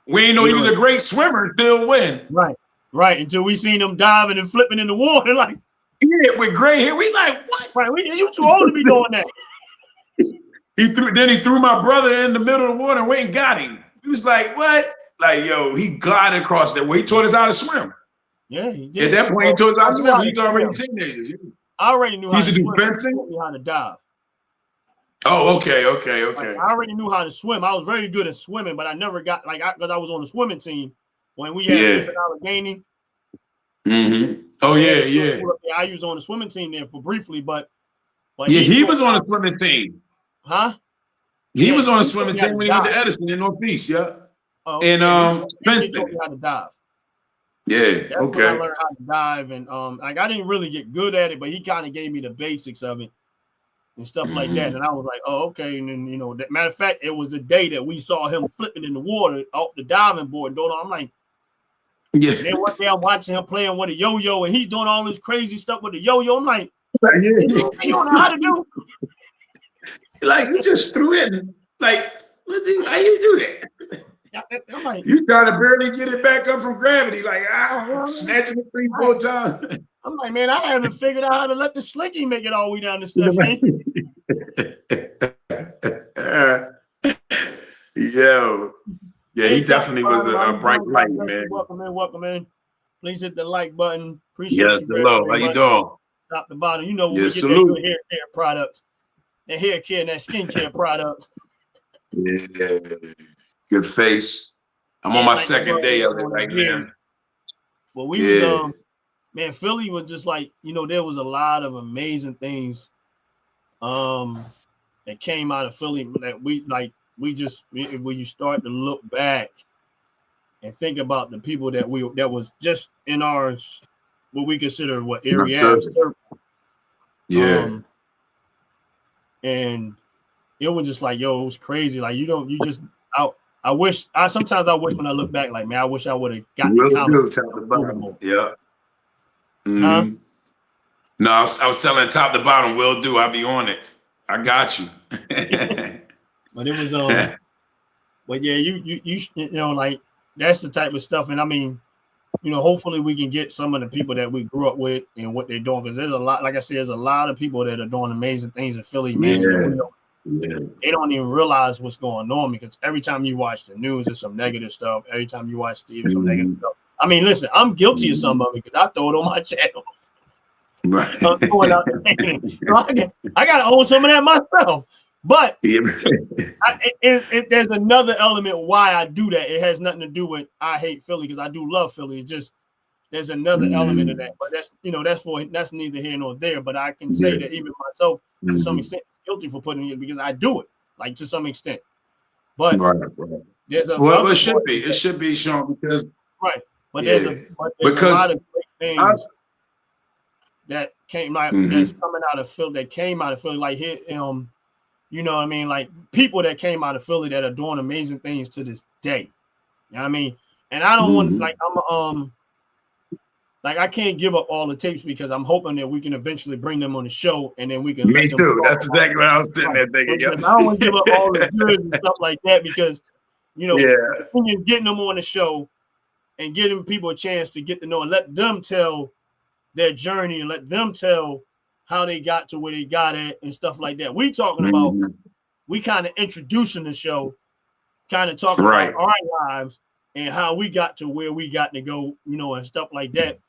We didn't know he was a great swimmer until when? Right. Until we seen him diving and flipping in the water, like with gray hair. We like, what? Right. You too old to be doing that. He threw my brother in the middle of the water and went and got him. He was like, what? Like, yo, he glided across that way. He taught us how to swim. Yeah, he did. At that point, he taught us how to swim. He was already teenagers. I already knew how to swim. He used to do fencing? He taught me how to dive. Oh, okay. Like, I already knew how to swim. I was very good at swimming, but I never got because I was on the swimming team when we had Allegheny. Mm-hmm. Oh yeah. I was on the swimming team there for briefly, but he was on the swimming team. Huh? He was on a swimming team when he went to Edison in Northeast, okay. And he taught me how to dive. Yeah, That's when I learned how to dive, and like I didn't really get good at it, but he kind of gave me the basics of it and stuff like that. And I was like, oh, okay. And then, you know, matter of fact, it was the day that we saw him flipping in the water off the diving board. I'm like, yeah. And then one day I'm watching him playing with a yo-yo, and he's doing all this crazy stuff with the yo-yo. I'm like, you don't know how to do? Like, you just threw it. Like, how you do that? I'm like, you trying to barely get it back up from gravity, like snatching it 3-4 times. I'm like, man, I haven't figured out how to let the slinky make it all the way down the steps. Yeah, he definitely was a bright light, man. Welcome in. Please hit the like button. Appreciate you. Yes, hello. How you doing? Top to bottom. You know when we get that good hair care products, that hair care and that skincare products. Yeah. Good face. I'm on my second day of it right now. Well, we was man, Philly was just like, you know, there was a lot of amazing things that came out of Philly that when you start to look back and think about the people that was just in our what we consider area circle. Yeah. And it was just like, yo, it was crazy. Like, sometimes I wish when I look back, like, man, I wish I would have gotten the comment. Yeah. Mm-hmm. No, I was telling top to bottom, will do. I'll be on it. I got you. But it was but yeah, you know, like that's the type of stuff. And I mean, you know, hopefully we can get some of the people that we grew up with and what they're doing, because there's a lot, like I said, there's a lot of people that are doing amazing things in Philly, man. They don't even realize what's going on, because every time you watch the news, there's some negative stuff. Every time you watch TV, some negative stuff. I mean, listen, I'm guilty of some of it because I throw it on my channel. Right. I got to own some of that myself. But there's another element why I do that. It has nothing to do with I hate Philly, because I do love Philly. It's just there's another element of that. But that's neither here nor there. But I can say that even myself, to some extent, guilty for putting it, because I do it, like, to some extent. But there's a it should be Sean, because there's a lot of great things that came out that's coming out of Philly, that came out of Philly, like here, you know what I mean, like people that came out of Philly that are doing amazing things to this day. You know what I mean? And I don't want, like, like, I can't give up all the tapes, because I'm hoping that we can eventually bring them on the show, and then we can. Me too. That's exactly what I was sitting there thinking. I don't want to give up all the goods and stuff like that, because, you know, the thing is getting them on the show, and giving people a chance to get to know and let them tell their journey and let them tell how they got to where they got at and stuff like that. We talking about, we kind of introducing the show, kind of talking about our lives and how we got to where we got to go, you know, and stuff like that.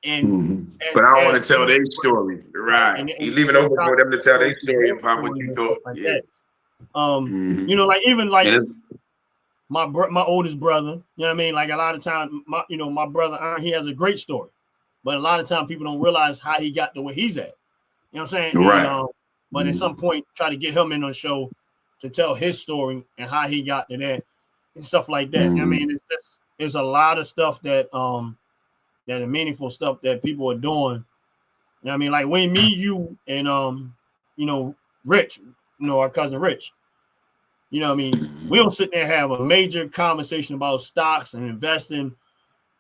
And but I want to tell their story, right? And you leave it open for them to tell their story about what you thought. Like that. You know, like even like my oldest brother, you know what I mean? Like a lot of times, my brother, he has a great story, but a lot of times people don't realize how he got to where he's at. You know what I'm saying? Right. And, but at some point, try to get him in on the show to tell his story and how he got to that and stuff like that. I mean, it's a lot of stuff that that are meaningful stuff that people are doing. You know what I mean? Like when me, you, and you know, Rich, you know, our cousin Rich. You know what I mean? We don't sit there and have a major conversation about stocks and investing.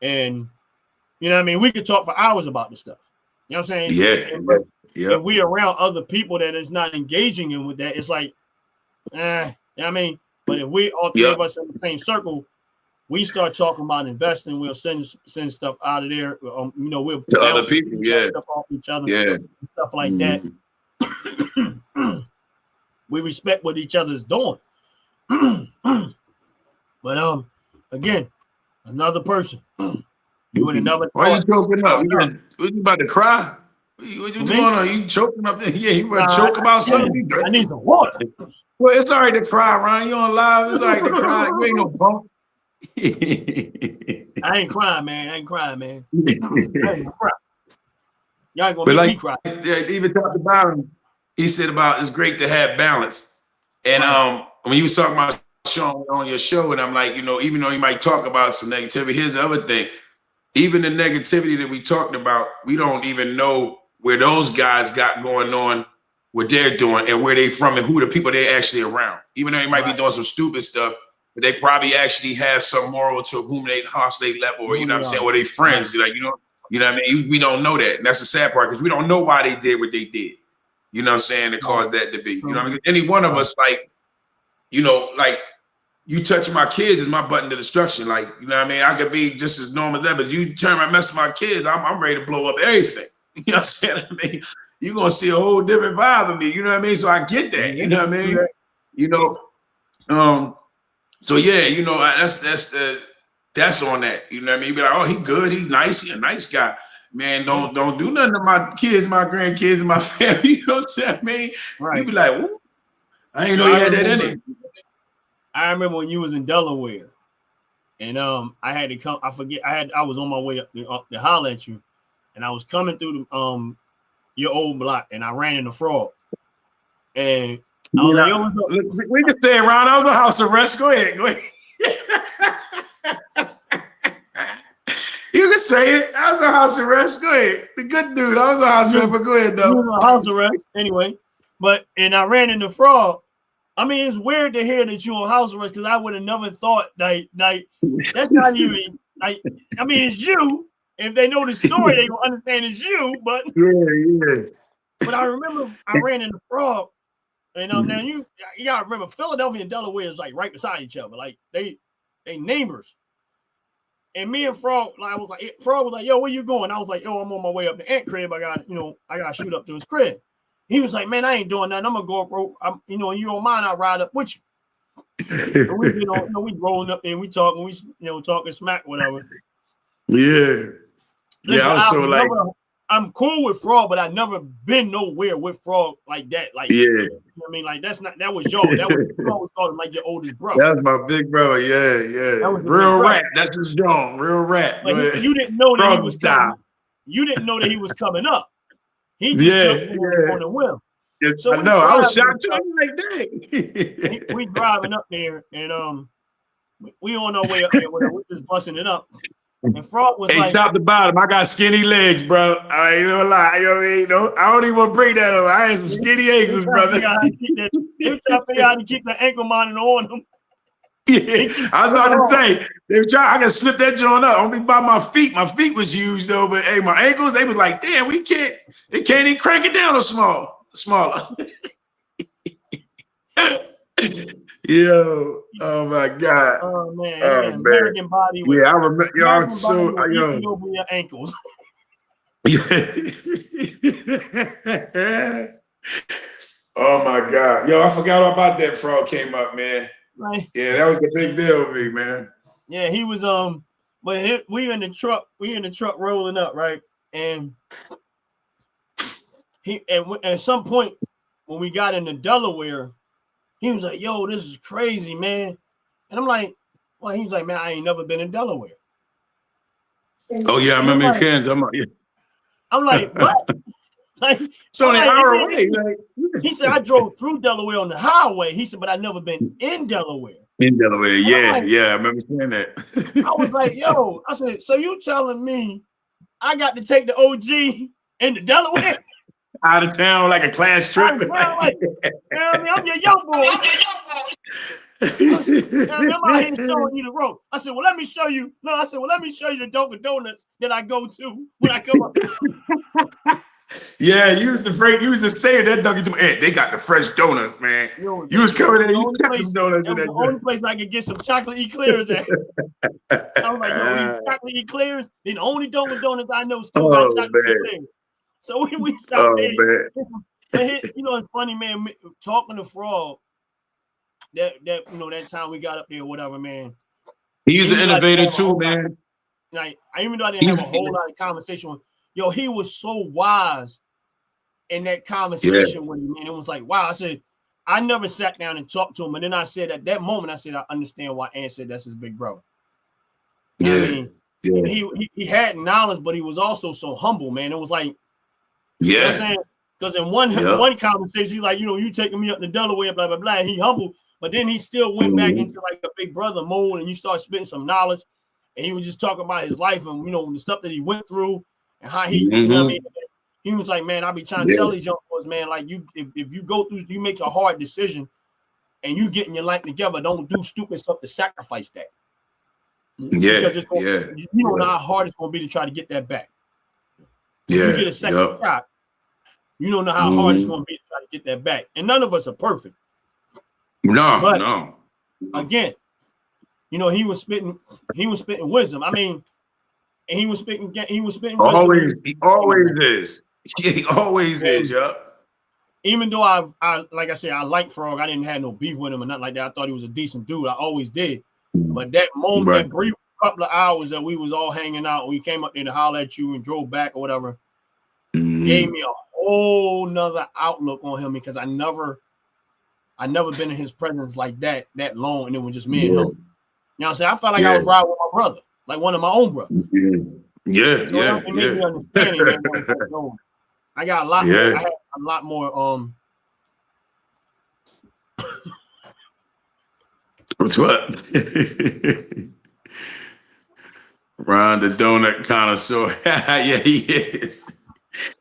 And, you know what I mean? We could talk for hours about this stuff. You know what I'm saying? Yeah. If we around other people that is not engaging in with that, it's like, you know what I mean? But if we all three of us in the same circle, we start talking about investing, we'll send stuff out of there. You know, we'll to other people, stuff off each other, stuff like that. We respect what each other's doing. But again, another person. You would have never. Why are you choking up? You about to cry? What you going on? You choking up there? Yeah, you about to choke about something? I need some water. Well, it's all right to cry, Ryan. You on live? It's all right to cry. You ain't no punk. I ain't crying, man. I ain't crying, man. Y'all ain't gonna make me cry. Even talked about him. He said about it's great to have balance. And when you was talking about Sean on your show, and I'm like, you know, even though you might talk about some negativity, here's the other thing. Even the negativity that we talked about, we don't even know where those guys got going on, what they're doing, and where they from, and who the people they actually around. Even though they might be doing some stupid stuff, but they probably actually have some moral to whom they house they level, or you know what I'm saying, or they friends. Like, you know what I mean? We don't know that. And that's the sad part, because we don't know why they did what they did. You know what I'm saying? To cause that to be. You know what I mean? Any one of us, like, you know, like you touching my kids is my button to destruction. Like, you know what I mean? I could be just as normal as that, but you turn my mess with my kids, I'm ready to blow up everything. You know what I'm saying? I mean, you're gonna see a whole different vibe of me. You know what I mean? So I get that. You know what I mean? You know, so yeah, you know, that's on that. You know what I mean? You be like, oh, he good, he nice, he a nice guy. Man, don't do nothing to my kids, my grandkids, and my family. You know what I'm saying? I mean, you be like, ooh, I ain't know you had that in it. I remember when you was in Delaware, and I had to come. I was on my way up to holler at you, and I was coming through the your old block, and I ran into Frog, and I was like, yo, what's up? We can stay around. I was on house arrest. Go ahead. You can say it. I was on house arrest. Go ahead. The good dude. I was on house arrest, but go ahead though. You was on house arrest anyway. And I ran into Frog. I mean, it's weird to hear that you on house arrest, because I would have never thought like that's not even like. I mean, it's you. If they know the story, they gonna understand it's you. But But I remember I ran into Frog, and now you gotta remember Philadelphia and Delaware is like right beside each other. Like they neighbors. And me and Frog, Frog was like, yo, where you going? I was like, yo, I'm on my way up to Ant crib. I gotta shoot up to his crib. He was like, man, I ain't doing nothing. I'm gonna go up, bro. You don't mind, I'll ride up with you. And we, we rolling up there, we talking, talking smack, whatever. Yeah. Listen, I'm cool with Frog, but I've never been nowhere with Frog like that. Like, you know what I mean? Like, that was y'all. That was you always called him like your oldest brother. That's my big brother. Yeah. That was real rap. That's his John. Real rap. But you didn't know that he was coming. You didn't know that he was coming up. He just on the whim. So I know. I was shocked too. I was like, dang. we driving up there, and we on our way up there. We're just busting it up. And Frog was like, top to bottom, I got skinny legs, bro. I ain't gonna lie. You know what I mean? I don't even want to bring that up. I had some skinny ankles, brother. They try to figure out how to keep the ankle monitor on them. Yeah, I was about to say, I can slip that joint up. Only by my feet. My feet was huge though, but hey, my ankles, they was like, damn, they can't even crank it down or smaller. Yo, oh my God. Oh man, Oh he an man. American body with Yeah, I remember y'all American body so with yo. Ethiopia ankles. Oh my God. Yo, I forgot all about that frog came up, man. Like, Yeah, that was a big deal with me, man. yeah, he was but we in the truck rolling up, right? And at some point when we got into Delaware, he was like, "Yo, this is crazy, man." And I'm like, "Well," he was like, "Man, I ain't never been in Delaware." Oh yeah, I And I'm remember in like, Kansas. I'm like, "What?" Like, It's only an hour away. He said, "I drove through Delaware on the highway." He said, "But I never been in Delaware." In Delaware, yeah, like, yeah, I remember saying that. I was like, "Yo," I said, "So you telling me I got to take the OG into Delaware?" Out of town, like a class trip. Like, you know what I mean? I'm your young boy. I'm out here showing you the rope. I said, "Well, let me show you." No, I said, "Well, let me show you the Dunkin' Donuts that I go to when I come up." Yeah, you was to say that Dunkin' Donuts. Hey, they got the fresh donuts, man. Yo, you was coming in, you got them donuts. That was the only place I could get some chocolate eclairs at. I was like, "Yo, these chocolate eclairs, they're the only Dunkin' Donuts I know still got chocolate eclairs." So we stopped there. But you know, it's funny, man. Talking to Frog, that that time we got up there, whatever, man. He's an innovator too, man. Like, even though I didn't have a whole lot of conversation with, yo, he was so wise in that conversation with me, man. It was like, wow. I said, I never sat down and talked to him, and then I said at that moment, I said, I understand why Ant said that's his big brother. You know what I mean? He had knowledge, but he was also so humble, man. It was like, you know what I'm saying? Because in one conversation, he's like, you taking me up to Delaware, blah, blah, blah. And he humble, but then he still went back into like a big brother mode, and you start spitting some knowledge, and he was just talking about his life and, the stuff that he went through and how he, you know what I mean? He was like, man, I be trying to tell these young boys, man, like if you go through, you make a hard decision and you getting your life together, don't do stupid stuff to sacrifice that. Because it's you don't know how hard it's going to be to try to get that back. When you get a second shot, you don't know how hard it's going to be to try to get that back. And none of us are perfect. No. Again, he was spitting wisdom. I mean, and he was spitting wisdom. He always is. He always is, Even though I like I said, I like Frog. I didn't have no beef with him or nothing like that. I thought he was a decent dude. I always did. But that moment, that brief couple of hours that we was all hanging out, we came up there to holler at you and drove back or whatever, gave me a whole nother outlook on him, because I never been in his presence like that long, and it was just me and him. You know what I'm saying? I felt like I was riding with my brother, like one of my own brothers. It made me understanding that I got a lot more. I had a lot more What's what? Ron the donut connoisseur. Yeah, he is.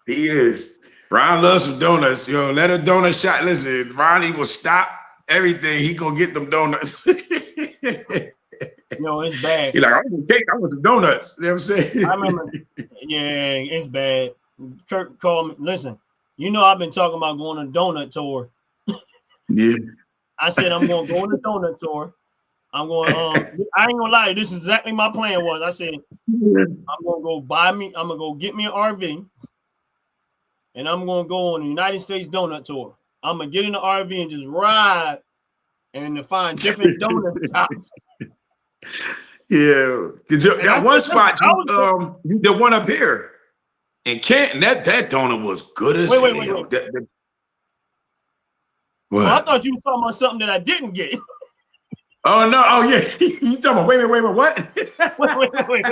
He is. Ron loves some donuts. Yo, let a donut shot. Listen, Ronnie will stop everything. He gonna get them donuts. It's bad. He's like, I want the cake, I want the donuts. You know what I'm saying? I remember, it's bad. Kirk called me. Listen, I've been talking about going on a donut tour. I said I'm going to go on a donut tour. I'm going. I ain't gonna lie. This is exactly my plan was. I said I'm gonna go I'm gonna go get me an RV, and I'm gonna go on a United States donut tour. I'm gonna get in the RV and just ride, and to find different donut shops. Yeah, that one spot, the one up here in Canton, that donut was good as hell. Wait. Well, I thought you were talking about something that I didn't get. Oh no! Oh yeah, you talking about? Wait, what? wait.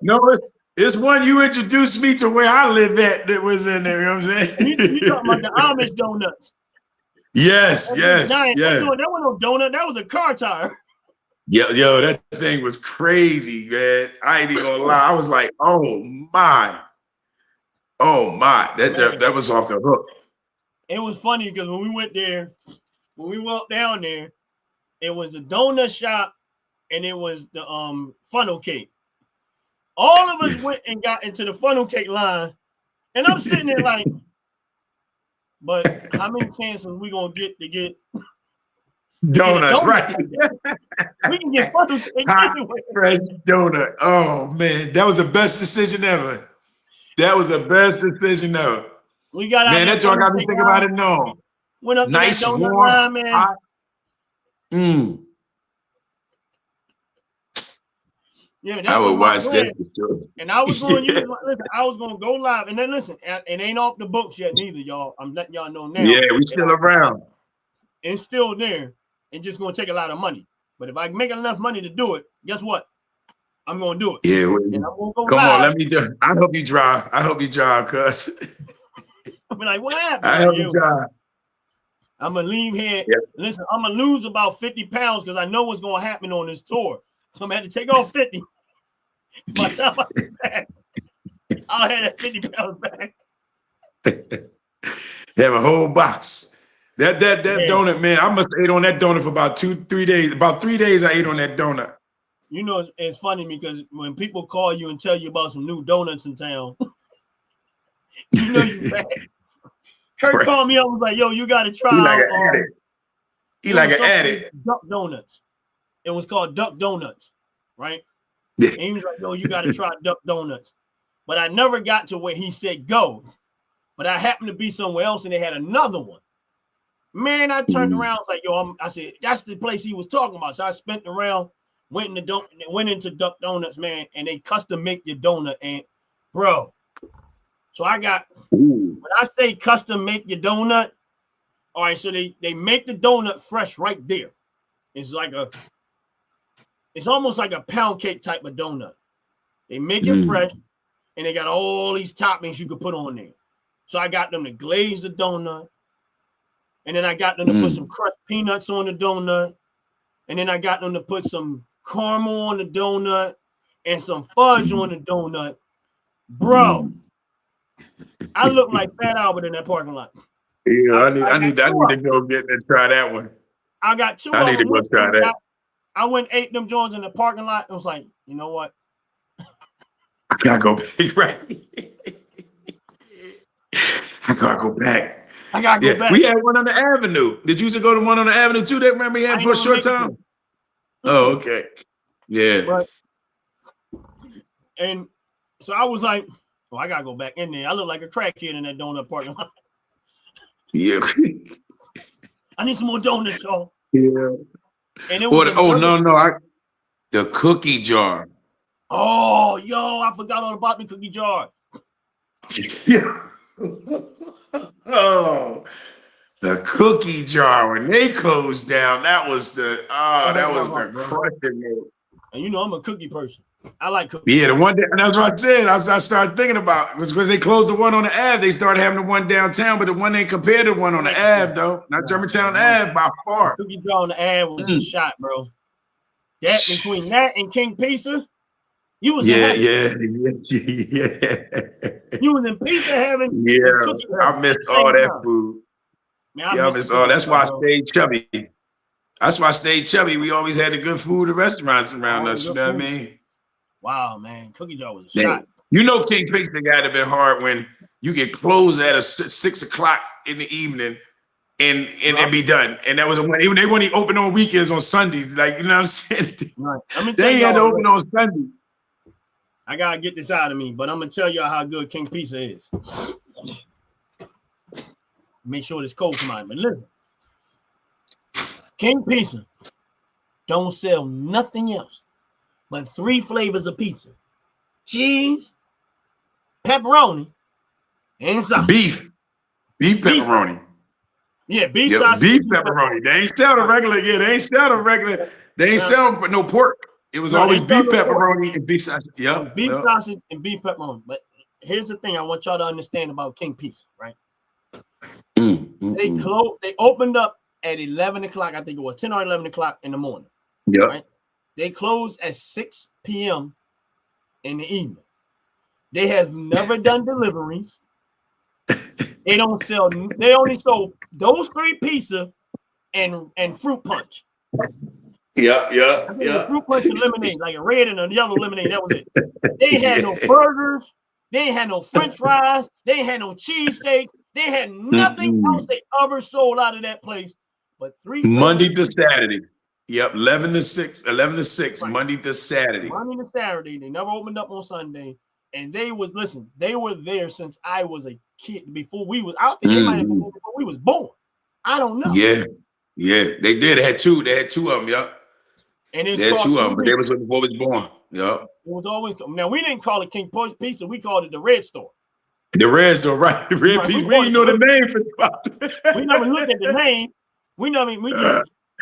No, it's one you introduced me to where I live at that was in there. You know what I'm saying? You talking about the Amish donuts? Yes. That wasn't no donut. That was a car tire. Yo, that thing was crazy, man. I ain't even gonna lie. I was like, oh my, that was off the hook. It was funny because when we walked down there, it was the donut shop and it was the funnel cake. All of us went and got into the funnel cake line, and I'm sitting there like, but how many chances we gonna get to get Donuts, right? We can get funnel cake Hot, anyway. fresh donut. Oh man, that was the best decision ever. That was the best decision ever. We got out Man, there. that joint got me thinking about it now. Went up Nice, to that donut warm, line, man. hot. Yeah, I would watch that for sure. And I was going to use listen, I was going to go live. And then listen, it ain't off the books yet neither, y'all. I'm letting y'all know now. Yeah, we still around. It's still there. It's just going to take a lot of money. But if I make enough money to do it, guess what? I'm going to do it. Yeah, and I'm gonna go come live. on, let me do. I hope you drive. I hope you drive, cuz. I'll be like, what happened? I hope you drive. I'm gonna leave here. Yep. Listen, I'm gonna lose about 50 pounds because I know what's gonna happen on this tour. So I'm gonna have to take off 50. By the time I get back, I'll have that 50 pounds back. Have a whole box. That donut, man. I must have ate on that donut for about 2-3 days. About 3 days I ate on that donut. You know, it's funny because when people call you and tell you about some new donuts in town, you know you bad. Kurt called me up and was like, yo, you got to try He like an addict. Duck Donuts. It was called Duck Donuts, right? Yeah. And he was like, yo, you got to try Duck Donuts. But I never got to where he said go. But I happened to be somewhere else and they had another one. Man, I turned around, I was like, yo, I said, that's the place he was talking about. So I spent around, went into Duck Donuts, man, and they custom make your donut. And bro, so I got, when I say custom make your donut, all right, so they make the donut fresh right there. It's almost like a pound cake type of donut. They make it fresh, and they got all these toppings you could put on there. So I got them to glaze the donut, and then I got them to put some crushed peanuts on the donut, and then I got them to put some caramel on the donut and some fudge on the donut. Bro, I look like Fat Albert in that parking lot. Yeah, I need to go get and try that one. I got two. I need to go try that. I went ate them joints in the parking lot. It was like, you know what? I gotta go back, right? I gotta go back. I gotta go back. We had one on the Avenue. Did you used to go to one on the Avenue too? That remember he had for a short time? Oh, okay. Yeah. Right. And so I was like, well, I gotta go back in there. I look like a crackhead in that donut parking lot. Yeah. I need some more donuts, y'all. Yeah. And it was the cookie jar. Oh, yo, I forgot all about the cookie jar. Yeah. Oh, the cookie jar when they closed down. That was the crushing move. And you know I'm a cookie person. I like cookies. Yeah, the one and that's what I said. I started thinking about it was because they closed the one on the Ave. They started having the one downtown, but the one ain't compared to the one on the Ave though. Not Germantown Ave by far. Cookie jar on the Ave was a shot, bro. That between that and King Pizza, you was yeah. You was in pizza heaven. Yeah, I missed all that food. Man, I missed all. That's why I stayed chubby. That's why I stayed chubby. We always had the good food at restaurants around us. You know what I mean? Wow, man, cookie jar was a shot. You know, King Pizza got to been hard when you get closed at 6 o'clock in the evening and be done. And that was when they weren't even open on weekends on Sundays. Like, you know what I'm saying? Right. They had to open on Sunday. I gotta get this out of me, but I'm gonna tell y'all how good King Pizza is. Make sure this cold come out. But listen, King Pizza don't sell nothing else but 3 flavors of pizza: cheese, pepperoni, and sausage. Beef pepperoni. Yeah, beef sausage. Beef pepperoni. They ain't sell the regular. Yeah, they ain't sell the regular. They ain't sell no pork. It was always beef pepperoni and beef sausage. Yep. Beef sausage and beef pepperoni. But here's the thing I want y'all to understand about King Pizza, right? They opened up at 11 o'clock. I think it was 10 or 11 o'clock in the morning. Yeah. Right? They closed at 6 p.m. in the evening. They have never done deliveries. They only sold those 3 pizza and fruit punch. Yeah. Fruit punch and lemonade, like a red and a yellow lemonade. That was it. They had no burgers. They had no French fries. They had no cheesesteaks. They had nothing else they ever sold out of that place but 3 Monday to Saturday. Yep, 11 to 6, 11 to 6, right. Monday to Saturday. Monday to Saturday. They never opened up on Sunday. And they were there since I was a kid. Before we was out there, they might have been there before we was born. I don't know. Yeah, they did. They had two of them. Yep. And they had 2 of them, but they was before we was born. Yep. It was always now. We didn't call it King Pizza. We called it the Red Store. The Red Store, right? The Red Pizza. We didn't know the name for we never looked at the name. We just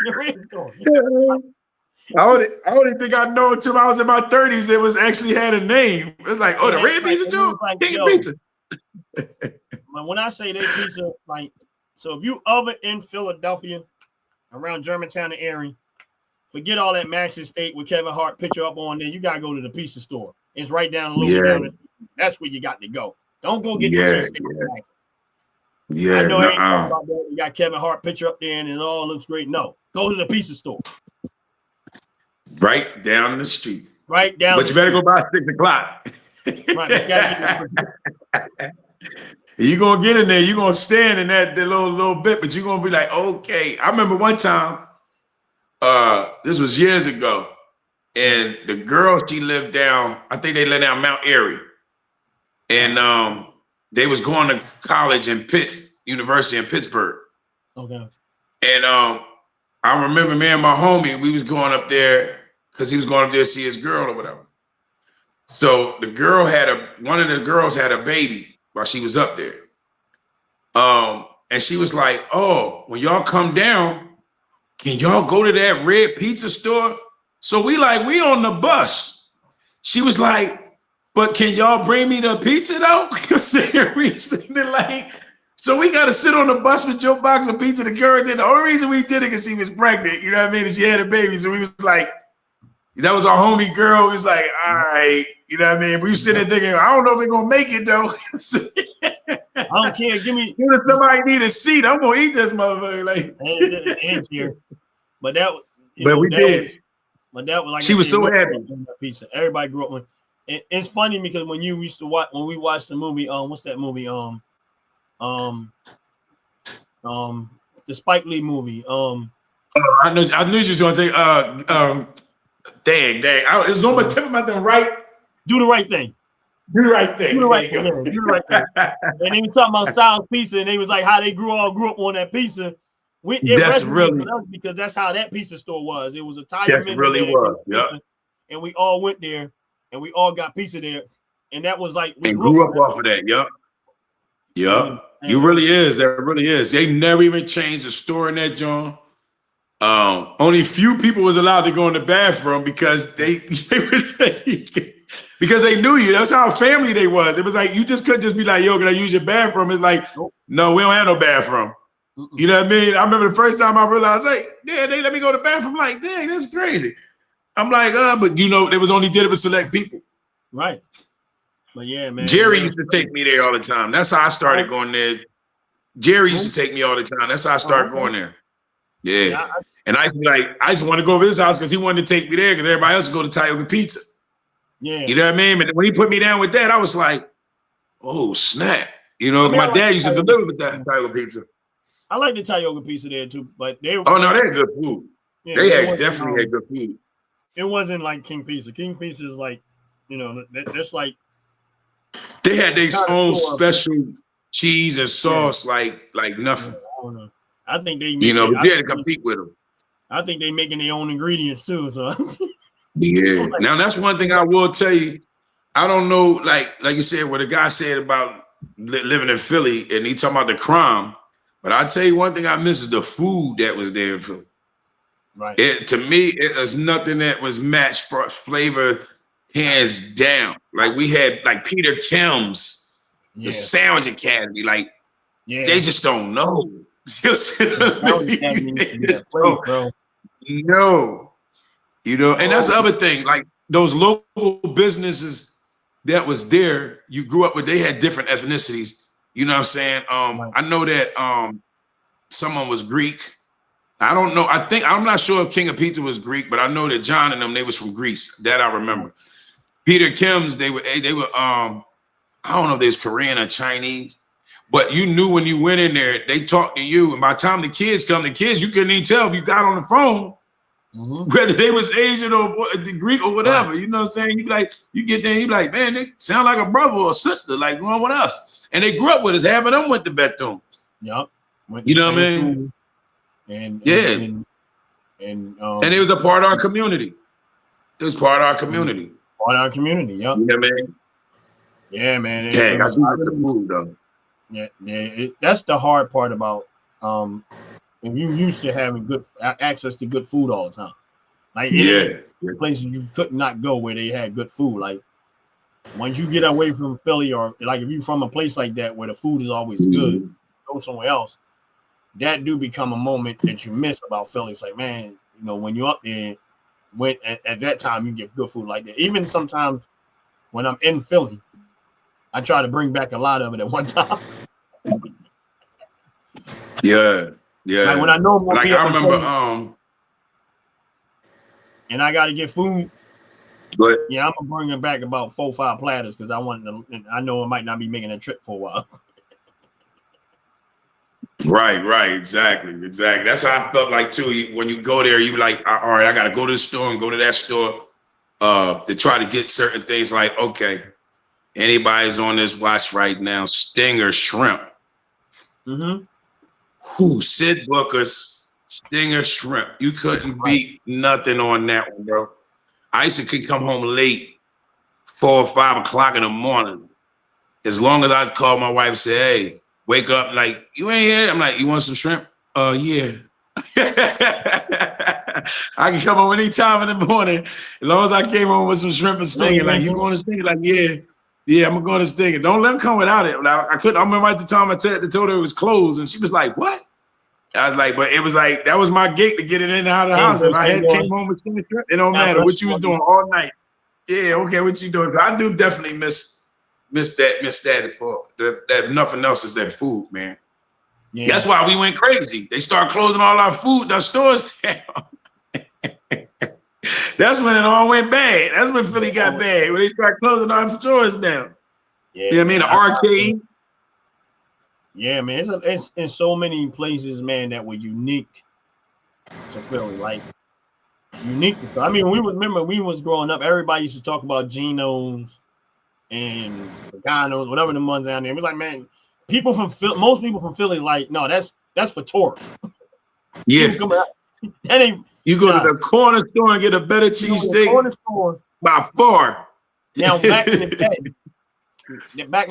the Red Store. I only think I know until I was in my 30s. It was actually had a name. It was like, the Red Pizza joint, King Pizza. When I say that pizza, like, so if you ever in Philadelphia, around Germantown and Erie, forget all that Max's Steak with Kevin Hart picture up on there. You gotta go to the pizza store. It's right down the loop. Down that's where you got to go. Don't go get the steak with Max's. Yeah, I know I ain't talking about that. You got Kevin Hart picture up there and it all looks great. No, go to the pizza store. Right down the street. Right down. But you better go by 6 o'clock. Right. You're gonna get in there, you're gonna stand in that little bit, but you're gonna be like, okay. I remember one time, this was years ago, and the girl, she lived down, I think they lived down Mount Airy. And they was going to college in University in Pittsburgh. Okay. And I remember me and my homie, we was going up there because he was going up there to see his girl or whatever. So the girl one of the girls had a baby while she was up there. And she was like, oh, when y'all come down, can y'all go to that Red Pizza store? So we on the bus. She was like, but can y'all bring me the pizza though? So we got to sit on the bus with your box of pizza. The girl did. The only reason we did it because she was pregnant. You know what I mean? And she had a baby. So we was like, that was our homie girl. We was like, all right. You know what I mean? We was sitting there thinking, I don't know if we're going to make it though. I don't care. Give somebody need a seat. I'm going to eat this motherfucker. Like, but that, but we did. But that was like she was so happy. Pizza. Everybody grew up with. It's funny because when we watched the movie, what's that movie? The Spike Lee movie. I knew you was gonna say dang. It was on my tip of my tongue, right? Do the right thing. Do the right thing. Do the right thing. Do the right thing. And they were talking about Styles Pizza, and they was like how they grew up on that pizza. That's really because that's how that pizza store was. It was a tire. That really was. Yeah. And we all went there, and we all got pizza there, and that was like we grew up off of that. Yep. Yep. You really is. That really is. They never even changed the store in that joint. Only few people was allowed to go in the bathroom because because they knew you. That's how family they was. It was like you just couldn't just be like, yo, can I use your bathroom? It's like, no, we don't have no bathroom. You know what I mean? I remember the first time I realized, like, yeah, they let me go to the bathroom. I'm like, dang, that's crazy. I'm like, but they was only did it for select people. Right. But yeah, man. Jerry used to take me there all the time. That's how I started going there. Jerry used to take me all the time. That's how I started going there. Yeah. And I used to be like, I just want to go over his house because he wanted to take me there because everybody else would go to Tioga Pizza. Yeah. You know what I mean? But when he put me down with that, I was like, oh, snap. My dad used to deliver with that Tioga Pizza. I like the Tioga Pizza there too, but they had good food. Yeah, they definitely had good food. It wasn't like King Pizza. King Pizza is like, that's like they had their own special cheese and sauce like nothing. I don't know. I think they but you had to compete with them. I think they making their own ingredients too. So yeah. Now that's one thing I will tell you. I don't know, like you said, what the guy said about living in Philly, and he talking about the crime. But I tell you one thing I miss is the food that was there in Philly. Right. To me, it was nothing that was matched for flavor, hands down. Like we had like Peter Kim's, the Sandwich Academy. Like they just don't know. No. And that's the other thing. Like those local businesses that was there, you grew up with, they had different ethnicities. You know what I'm saying? I know that someone was Greek. I don't know. I'm not sure if King of Pizza was Greek, but I know that John and them, they was from Greece. That I remember. Peter Kim's, they were I don't know if they was Korean or Chinese, But you knew when you went in there, they talked to you. And by the time the kids come, you couldn't even tell if you got on the phone whether they was Asian or Greek or whatever. Right. You know what I'm saying? You be like, you get there, you be like, man, they sound like a brother or a sister, like going with us. And they grew up with us. Half of them went to Bethune. Yep. You know what I mean? And it was a part of our community. It was part of our community. Part of our community, yep. You know what I mean? Yeah, man. Dang, I do like the food though. Yeah. That's the hard part about if you used to having good access to good food all the time. Like places you could not go where they had good food. Like once you get away from Philly, or like if you're from a place like that where the food is always good, go somewhere else. That do become a moment that you miss about Philly. It's like, man, you know, when you're up there, when at that time you get good food like that. Even sometimes when I'm in Philly, I try to bring back a lot of it at one time. Yeah. Like when I know, like I remember, and I got to get food. But yeah, I'm gonna bring it back about 4 or 5 platters because I want to. I know I might not be making a trip for a while. Right, exactly. That's how I felt like too. When you go there, you like, all right, I got to go to the store and go to that store to try to get certain things. Like, okay, anybody's on this watch right now, Stinger shrimp. Sid Booker's Stinger shrimp. You couldn't beat nothing on that one, bro. I used to come home late, 4 or 5 o'clock in the morning. As long as I'd call my wife and say, hey, wake up, like, you ain't here? I'm like, you want some shrimp? Yeah. I can come home any time in the morning, as long as I came home with some shrimp and Stinger. Like, you going to Stinger? Like, yeah, I'm going to Stinger. Don't let them come without it. Like, I remember at the time I told her it was closed, and she was like, what? I was like, but it was like, that was my gate to get it in and out of the house. If I came home with Stinger shrimp, it don't matter what you was doing all night. Yeah, okay, what you doing? So I do definitely miss that for that nothing else is that food, man. Yeah. That's why we went crazy. They started closing all our stores down. That's when it all went bad. That's when Philly got bad, when they started closing our stores down. Yeah, you know what I mean? The arcade. Yeah, man. It's in so many places, man, that were unique to Philly. Like unique. I mean, we was growing up, everybody used to talk about Geno's and Pagano's, whatever the ones down there. We're like, man, most people from Philly, like, no, that's for tourists. Yeah. You go to the corner store and get a better cheesesteak by far. Now, back in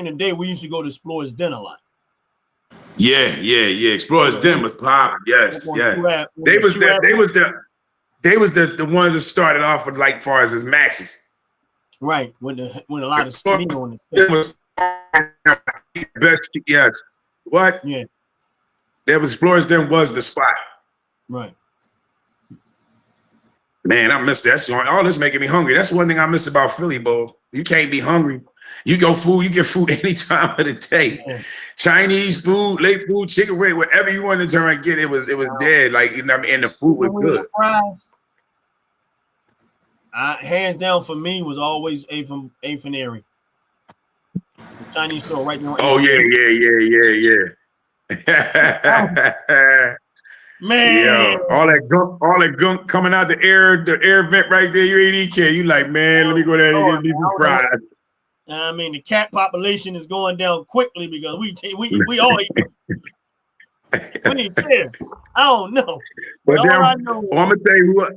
the day, we used to go to Explorer's Den a lot. Yeah. Explorer's Den was pop. Yes. They was the ones that started off with, like, far as Max's. Right, when a lot of meat on it. Best, yes. What? Yeah. There was Explorer's Den was the spot. Right. Man, I miss that. All this making me hungry. That's one thing I miss about Philly, Bo. You can't be hungry. You get food any time of the day. Yeah. Chinese food, late food, chicken wing, whatever you wanted to turn and get, it was dead. Like, you know what I mean? And the food was good. Hands down for me was always Eighth and Airy. The Chinese store right now. Oh yeah. Man, yeah, all that gunk coming out the air vent right there. You ain't even care. You like, man, let me go there and get me some fries. I mean, the cat population is going down quickly because we all eat. We need care. I don't know. But I'm gonna tell you what.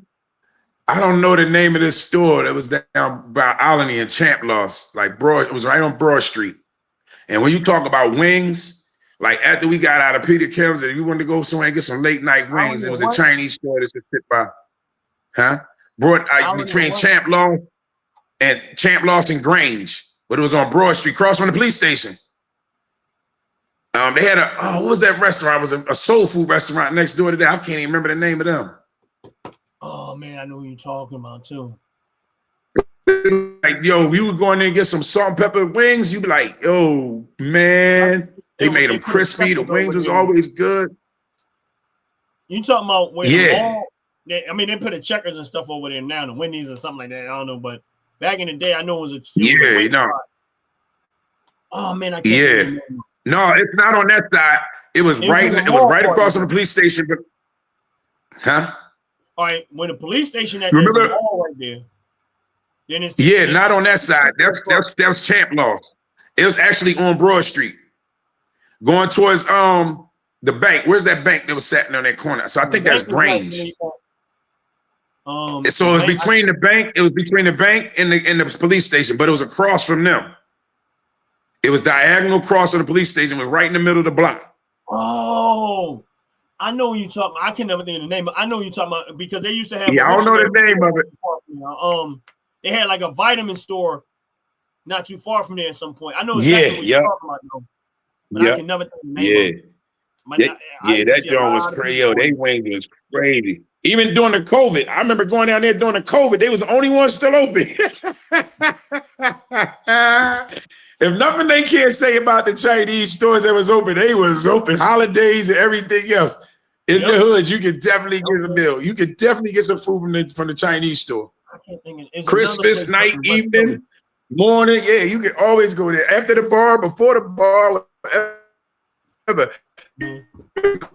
I don't know the name of this store that was down by Alany and Champ Lost, like Broad. It was right on Broad Street. And when you talk about wings, like after we got out of Peter Kim's, and you wanted to go somewhere and get some late night wings, it was a Chinese store that sit by, between Champ Lost and Grange, but it was on Broad Street, across from the police station. They had what was that restaurant? It was a soul food restaurant next door to that. I can't even remember the name of them. Oh man, I know who you're talking about too. Like, yo, we would go in there and get some salt and pepper wings. You'd be like, yo, man, they made them crispy. The wings was always good. You talking about where they put a Checkers and stuff over there now, the Wendy's or something like that. I don't know, but back in the day, I know it was a you know. Oh man, I can't remember. No, it's not on that side. It was right. It was right across from the police station. But, huh? All right, when the police station at Remember? the mall right there. Then it's not on that side. That was Champ Law. It was actually on Broad Street, going towards the bank. Where's that bank that was sitting on that corner? So I think that's Grange. So it was between the bank. It was between the bank and the police station, but it was across from them. It was diagonal across from the police station. It was right in the middle of the block. Oh, I know what you're talking about. I can never think of the name, but I know what you're talking about because they used to have. Yeah, I don't know the name of it. They had like a vitamin store not too far from there at some point. I know exactly what you're talking about, though, but I can never think of the name of it. That joint was crazy. Yo, they wings was crazy. Even during the COVID, I remember going down there during the COVID. They was the only ones still open. If nothing they can't say about the Chinese stores that was open, they was open holidays and everything else. In the hood, you could definitely get a meal. You could definitely get some food from the Chinese store. I can't think of Christmas night, evening, morning. Yeah, you can always go there. After the bar, before the bar, whatever.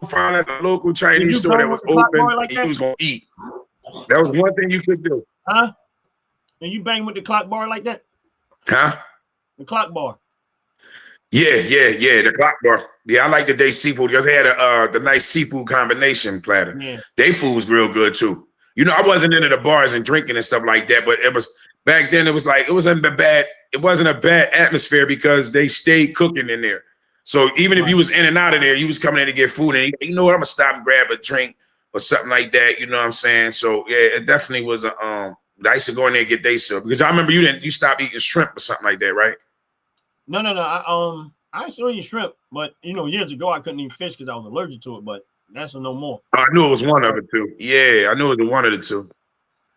Find at a local Chinese store that was open like and you was gonna eat. That was one thing you could do. Huh? And you bang with the clock bar like that? Huh? The clock bar. Yeah, the clock bar. Yeah, I like the day seafood because they had the nice seafood combination platter. Yeah. They food was real good too. You know, I wasn't into the bars and drinking and stuff like that, but it was back then. It was like it wasn't a bad atmosphere because they stayed cooking in there. So even if you was in and out of there, you was coming in to get food, and you know what, I'm gonna stop and grab a drink or something like that. You know what I'm saying? So yeah, it definitely was a I used to go in there and get day stuff because I remember you stopped eating shrimp or something like that, right? No. I still eat shrimp, but you know, years ago I couldn't eat fish because I was allergic to it. But that's no more. I knew it was one of the two. Yeah, I knew it was one of the two.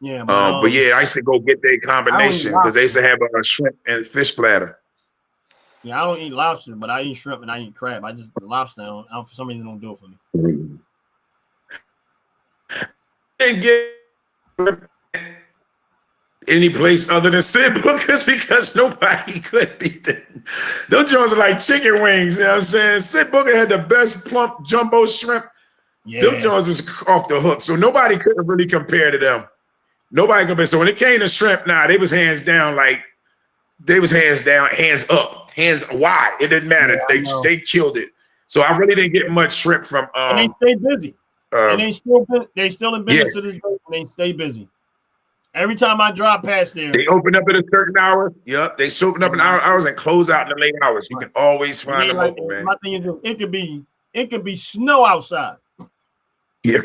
Yeah, but yeah, I used to go get their combination because they used to have a shrimp and fish platter. Yeah, I don't eat lobster, but I eat shrimp and I eat crab. I just lobster. For some reason, don't do it for me. And get any place other than Sid Booker's because nobody could beat them. Those joints are like chicken wings. You know what I'm saying? Sid Booker had the best plump jumbo shrimp. Yeah. Those joints was off the hook, so nobody could really compare to them. Nobody compared. So when it came to shrimp, they was hands down. Like they was hands down, hands up. Hands wide, it didn't matter. Yeah, they killed it. So I really didn't get much shrimp from. And they stay busy. And they still in business to this day. And they stay busy. Every time I drive past there, they open up at a certain hour. Yep, they open up in hours and close out in the late hours. You can always find them open, man. My thing is, it could be snow outside. Yeah,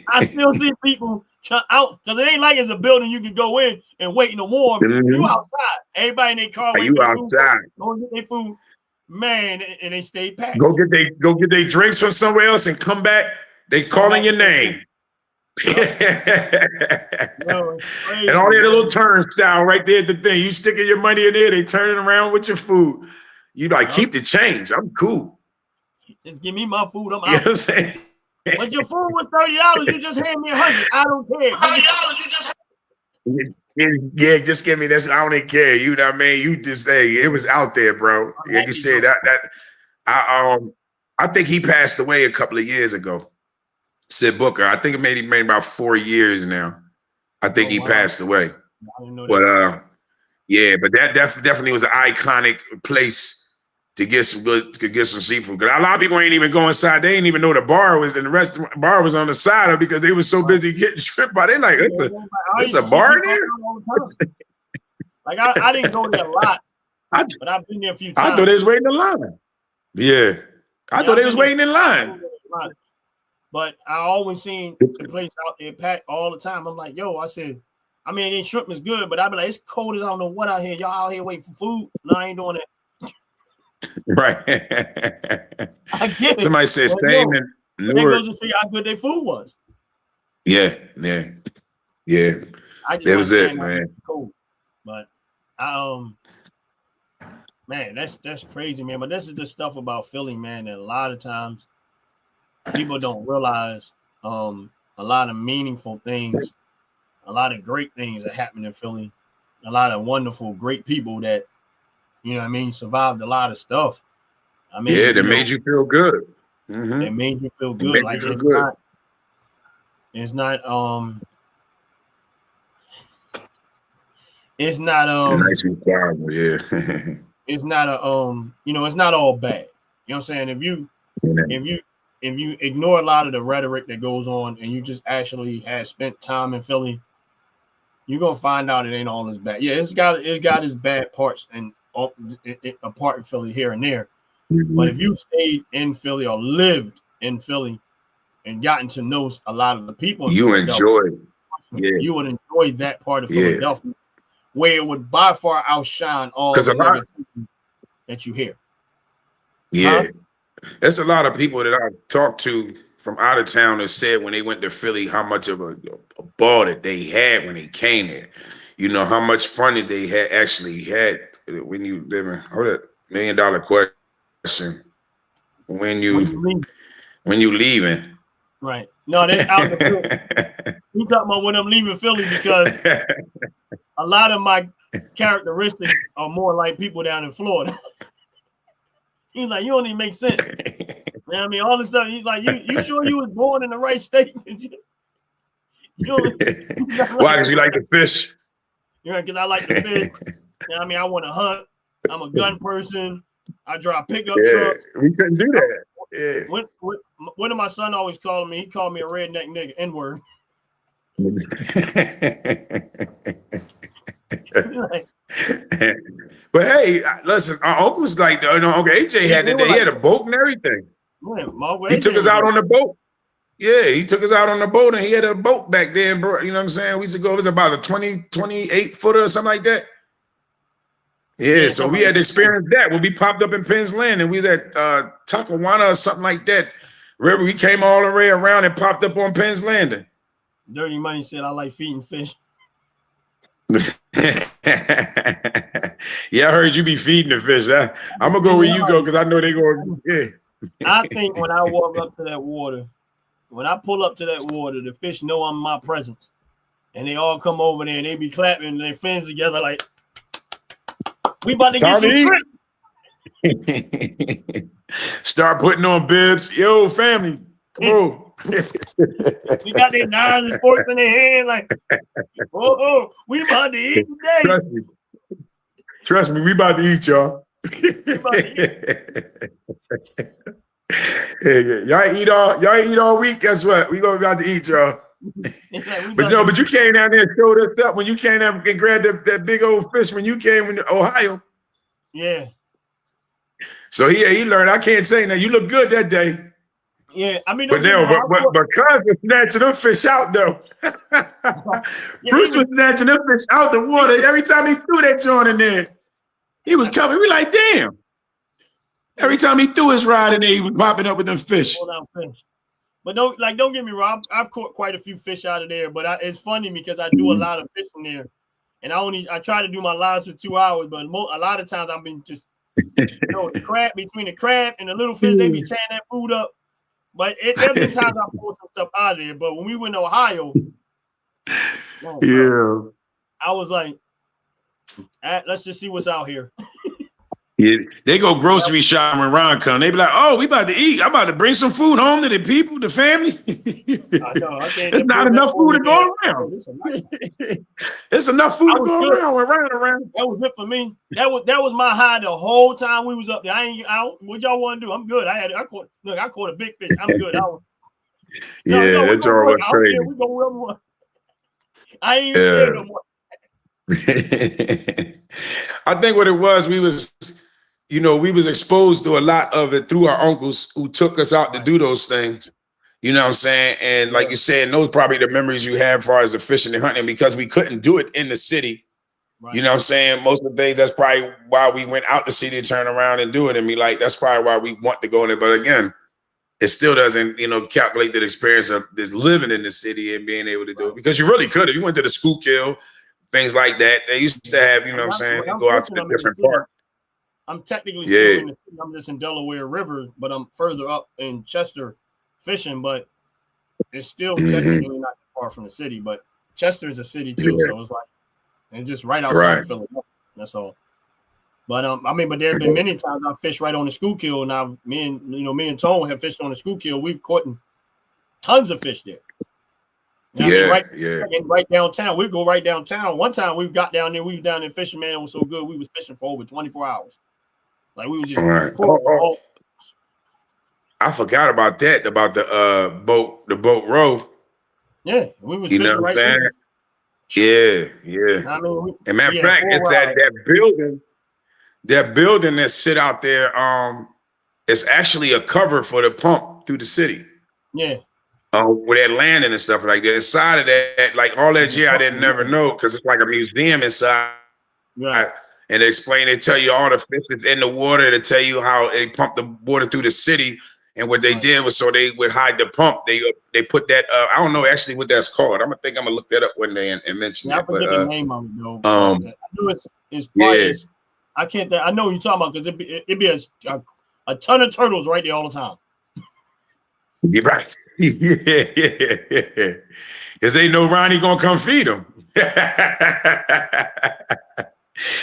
I still see people out because it ain't like it's a building you can go in and wait no more. You outside. Everybody in their car. You outside. Go get their food, man, and they stay packed. Go get their drinks from somewhere else and come back. They calling your name. And all that little turnstile right there at the thing. You sticking your money in there, they turning around with your food. You like keep the change. I'm cool. Just give me my food. I'm out. You know what I'm saying? But your food was $30. You just hand me $100. I don't care. Yeah, just give me this. I don't even care. You know what I mean? You just it was out there, bro. Like you said, I think he passed away a couple of years ago. Sid Booker. I think it made about 4 years now. I think he passed away. I didn't know that. But but that definitely was an iconic place to get some seafood. Because a lot of people ain't even go inside. They didn't even know the bar was, and the restaurant bar was on the side of it because they were so busy getting shrimp by. They like, it's a bar there? Like I didn't go there a lot, but I've been there a few times. I thought they was waiting in line. Yeah. I thought they was waiting in line. But I always seen the place out there packed all the time. I'm like, yo, I mean, shrimp is good, but I be like, it's cold as I don't know what out here. Y'all out here waiting for food? No, I ain't doing that. Right. I get it. Somebody said same in Newark. They goes to see how good their food was. Yeah. That was it, man. Cool. But man, that's crazy, man. But this is the stuff about Philly, man, that a lot of times people don't realize. A lot of meaningful things, a lot of great things that happen in Philly, a lot of wonderful, great people that, you know what I mean, survived a lot of stuff. I mean, yeah, that made you feel good. It made you feel It good. made Like you feel good. it's not it's not Nice and quiet, yeah. it's not it's not all bad. You know what I'm saying? Yeah. If you ignore a lot of the rhetoric that goes on and you just actually had spent time in Philly, you're gonna find out it ain't all as bad. Yeah, it's got its bad parts and a part in Philly here and there. But if you stayed in Philly or lived in Philly and gotten to know a lot of the people in You Philadelphia, enjoy, you would enjoy that part of yeah. Philadelphia where it would by far outshine all the negativity that you hear. Yeah. There's a lot of people that I've talked to from out of town that said when they went to Philly how much of a ball that they had when they came there. You know, how much fun that they had actually had when you live in. Hold up, $1 million question. When you leaving. Right. No, that's out the Philly. You talking about when I'm leaving Philly because a lot of my characteristics are more like people down in Florida. He's like, you don't even make sense. You know what I mean? All of a sudden, he's like, you sure you was born in the right state? Why? Because you like to fish? Yeah, because I like to fish. You know what I mean? I want to hunt. I'm a gun person. I drive pickup trucks. We couldn't do that. Yeah. What did my son always call me? He called me a redneck nigga, N-word. But hey, listen, our uncle was like, Uncle AJ had that. He had a boat and everything. He took us out on the boat. Yeah, he took us out on the boat, and he had a boat back then, bro. You know what I'm saying? We used to go. It was about a 28 footer or something like that. Yeah, so we had to experience that when we popped up in Penn's Land, and we was at Talcahuano or something like that. Remember, we came all the way around and popped up on Penn's Landing. Dirty Money said, I like feeding fish. Yeah, I heard you be feeding the fish. I'm gonna go where you go because I know they go. Yeah. I think when I walk up to that water, when I pull up to that water, the fish know I'm my presence, and they all come over there and they be clapping their fins together like, we about to get some shrimp. Start putting on bibs. Yo, family, come on. We got their knives and forks in their hand, like, oh, we about to eat today. Trust me, we about to eat, y'all. Y'all eat all week. Guess what? We gonna be about to eat, y'all. But you came down there and showed us up when you came down and grabbed that big old fish when you came into Ohio. Yeah. So he learned. I can't say now. You look good that day. Yeah, I mean, but Cuz was snatching them fish out though. Bruce was snatching them fish out the water every time he threw that joint in there. He was coming. We like, damn. Every time he threw his rod in there, he was popping up with them fish. But don't get me wrong. I've caught quite a few fish out of there. But it's funny because I do a lot of fishing there, and I try to do my lives for 2 hours. But a lot of times I've been just the crab between the crab and the little fish, they be tearing that food up. But there's been times I pulled some stuff out of there. But when we went to Ohio, I was like, let's just see what's out here. Yeah, they go grocery shopping when Ron come. They be like, "Oh, we about to eat. I'm about to bring some food home to the people, the family." There's not enough food to go around. It's enough food to go around when Ron around. That was it for me. That was my high the whole time we was up there. What y'all want to do? I'm good. I caught a big fish. I'm good. That's all crazy. We go wherever we want. I ain't even scared no more. I think what it was, we was exposed to a lot of it through our uncles who took us out to do those things. You know what I'm saying? And like you said, those probably the memories you have as far as the fishing and hunting, because we couldn't do it in the city. Right. You know what I'm saying? Most of the things, that's probably why we went out the city to turn around and do it. And that's probably why we want to go in it. But again, it still doesn't, calculate the experience of this living in the city and being able to do it. Because you really could have. You went to the Schuylkill, things like that. They used to have, what I'm saying, go out to the different parks. I'm technically still in the city. I'm just in Delaware River, but I'm further up in Chester fishing, but it's still technically not far from the city. But Chester is a city too, so it's like it's just right outside of Philadelphia. That's all. But I mean, but there have been many times I fished right on the Schuylkill, and me and Tone have fished on the Schuylkill. We've caught tons of fish there. You know what I mean? Right downtown. We go right downtown. One time we got down there, we was down there fishing, man. It was so good. We was fishing for over 24 hours. Like we was just I forgot about that, about the boat row. Yeah, we was fishing right there. Yeah. I mean, and matter of fact, it's that building that sit out there, it's actually a cover for the pump through the city. Yeah. With that landing and stuff like that. Inside of that, like all that I didn't never know, because it's like a museum inside. Right. And they tell you all the fish that's in the water, to tell you how they pump the water through the city. And what they did was, so they would hide the pump. They put that, I don't know actually what that's called. I'm gonna look that up one day and mention it. I forget the name of it though. I know it's part I can't. I know what you're talking about, because it'd be a ton of turtles right there all the time. You're right. Yeah. Because they know Ronnie gonna come feed them.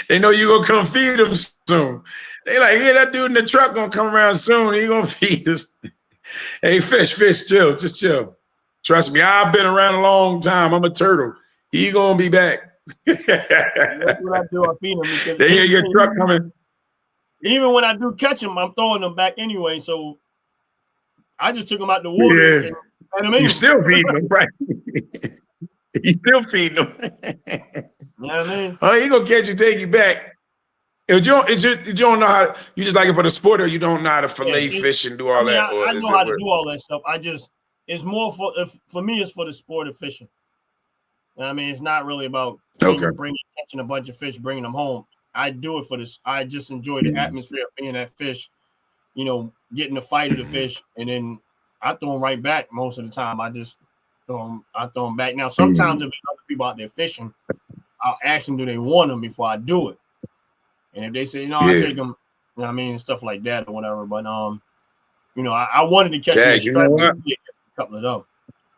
They know you gonna come feed them soon. They like, yeah, that dude in the truck gonna come around soon. He gonna feed us. Hey, fish, chill, just chill. Trust me, I've been around a long time. I'm a turtle. He gonna be back. That's what I do. I feed them because they hear your truck coming. Even when I do catch them, I'm throwing them back anyway. So I just took them out the water. Yeah. And You still feeding them, right? You still feeding them. You know what I mean? Oh, he gonna catch you, take you back. If you don't know how, you just like it for the sport, or you don't know how to fillet fish and do all that. I know how to do all that stuff. It's more for me. It's for the sport of fishing. You know what I mean, it's not really about catching a bunch of fish, bringing them home. I do it for this. I just enjoy the atmosphere of being that fish. You know, getting the fight of the fish, and then I throw them right back most of the time. I throw them back. Now, sometimes if there's other people out there fishing, I'll ask them, do they want them before I do it? And if they say, I take them, you know what I mean, stuff like that or whatever. But, I wanted to catch a couple of them.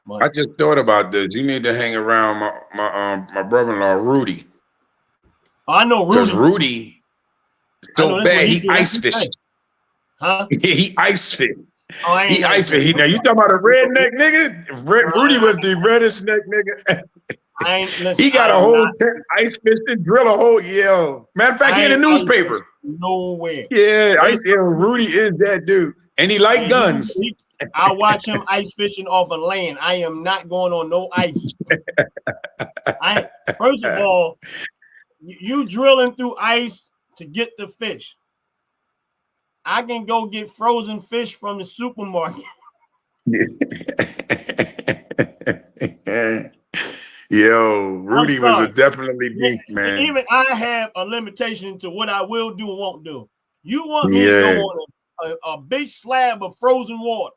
But I just thought about this. You need to hang around my brother-in-law, Rudy. I know Rudy. Because Rudy, so bad, he ice fished. Huh? He ice fished. Oh, he ice fished. Now, you talking about a redneck nigga? Rudy was the reddest neck nigga. He got a whole ice fish and drill a hole. Matter of fact, he in the newspaper. Nowhere. Yeah, Rudy is that dude. And he like guns. I watch him ice fishing off of land. I am not going on no ice. First of all, you drilling through ice to get the fish. I can go get frozen fish from the supermarket. Yo, Rudy was definitely big, man. Even I have a limitation to what I will do and won't do. You want me to go on a big slab of frozen water,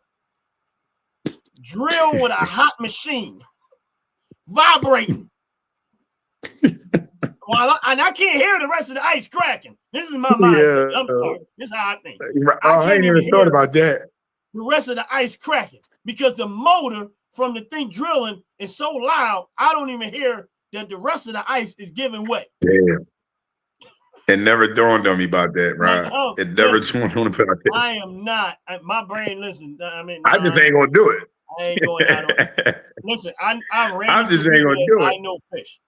drill with a hot machine, vibrating, and I can't hear the rest of the ice cracking. This is my mind. I'm sorry. This is how I think. I ain't even thought about that. The rest of the ice cracking, because the motor from the thing drilling is so loud, I don't even hear that the rest of the ice is giving way. Damn. It never dawned on me about that, right? It never dawned on me about that. I am not. My brain, listen, I just ain't gonna do it. I ain't going out on Listen, I just ain't gonna do it. I know fish.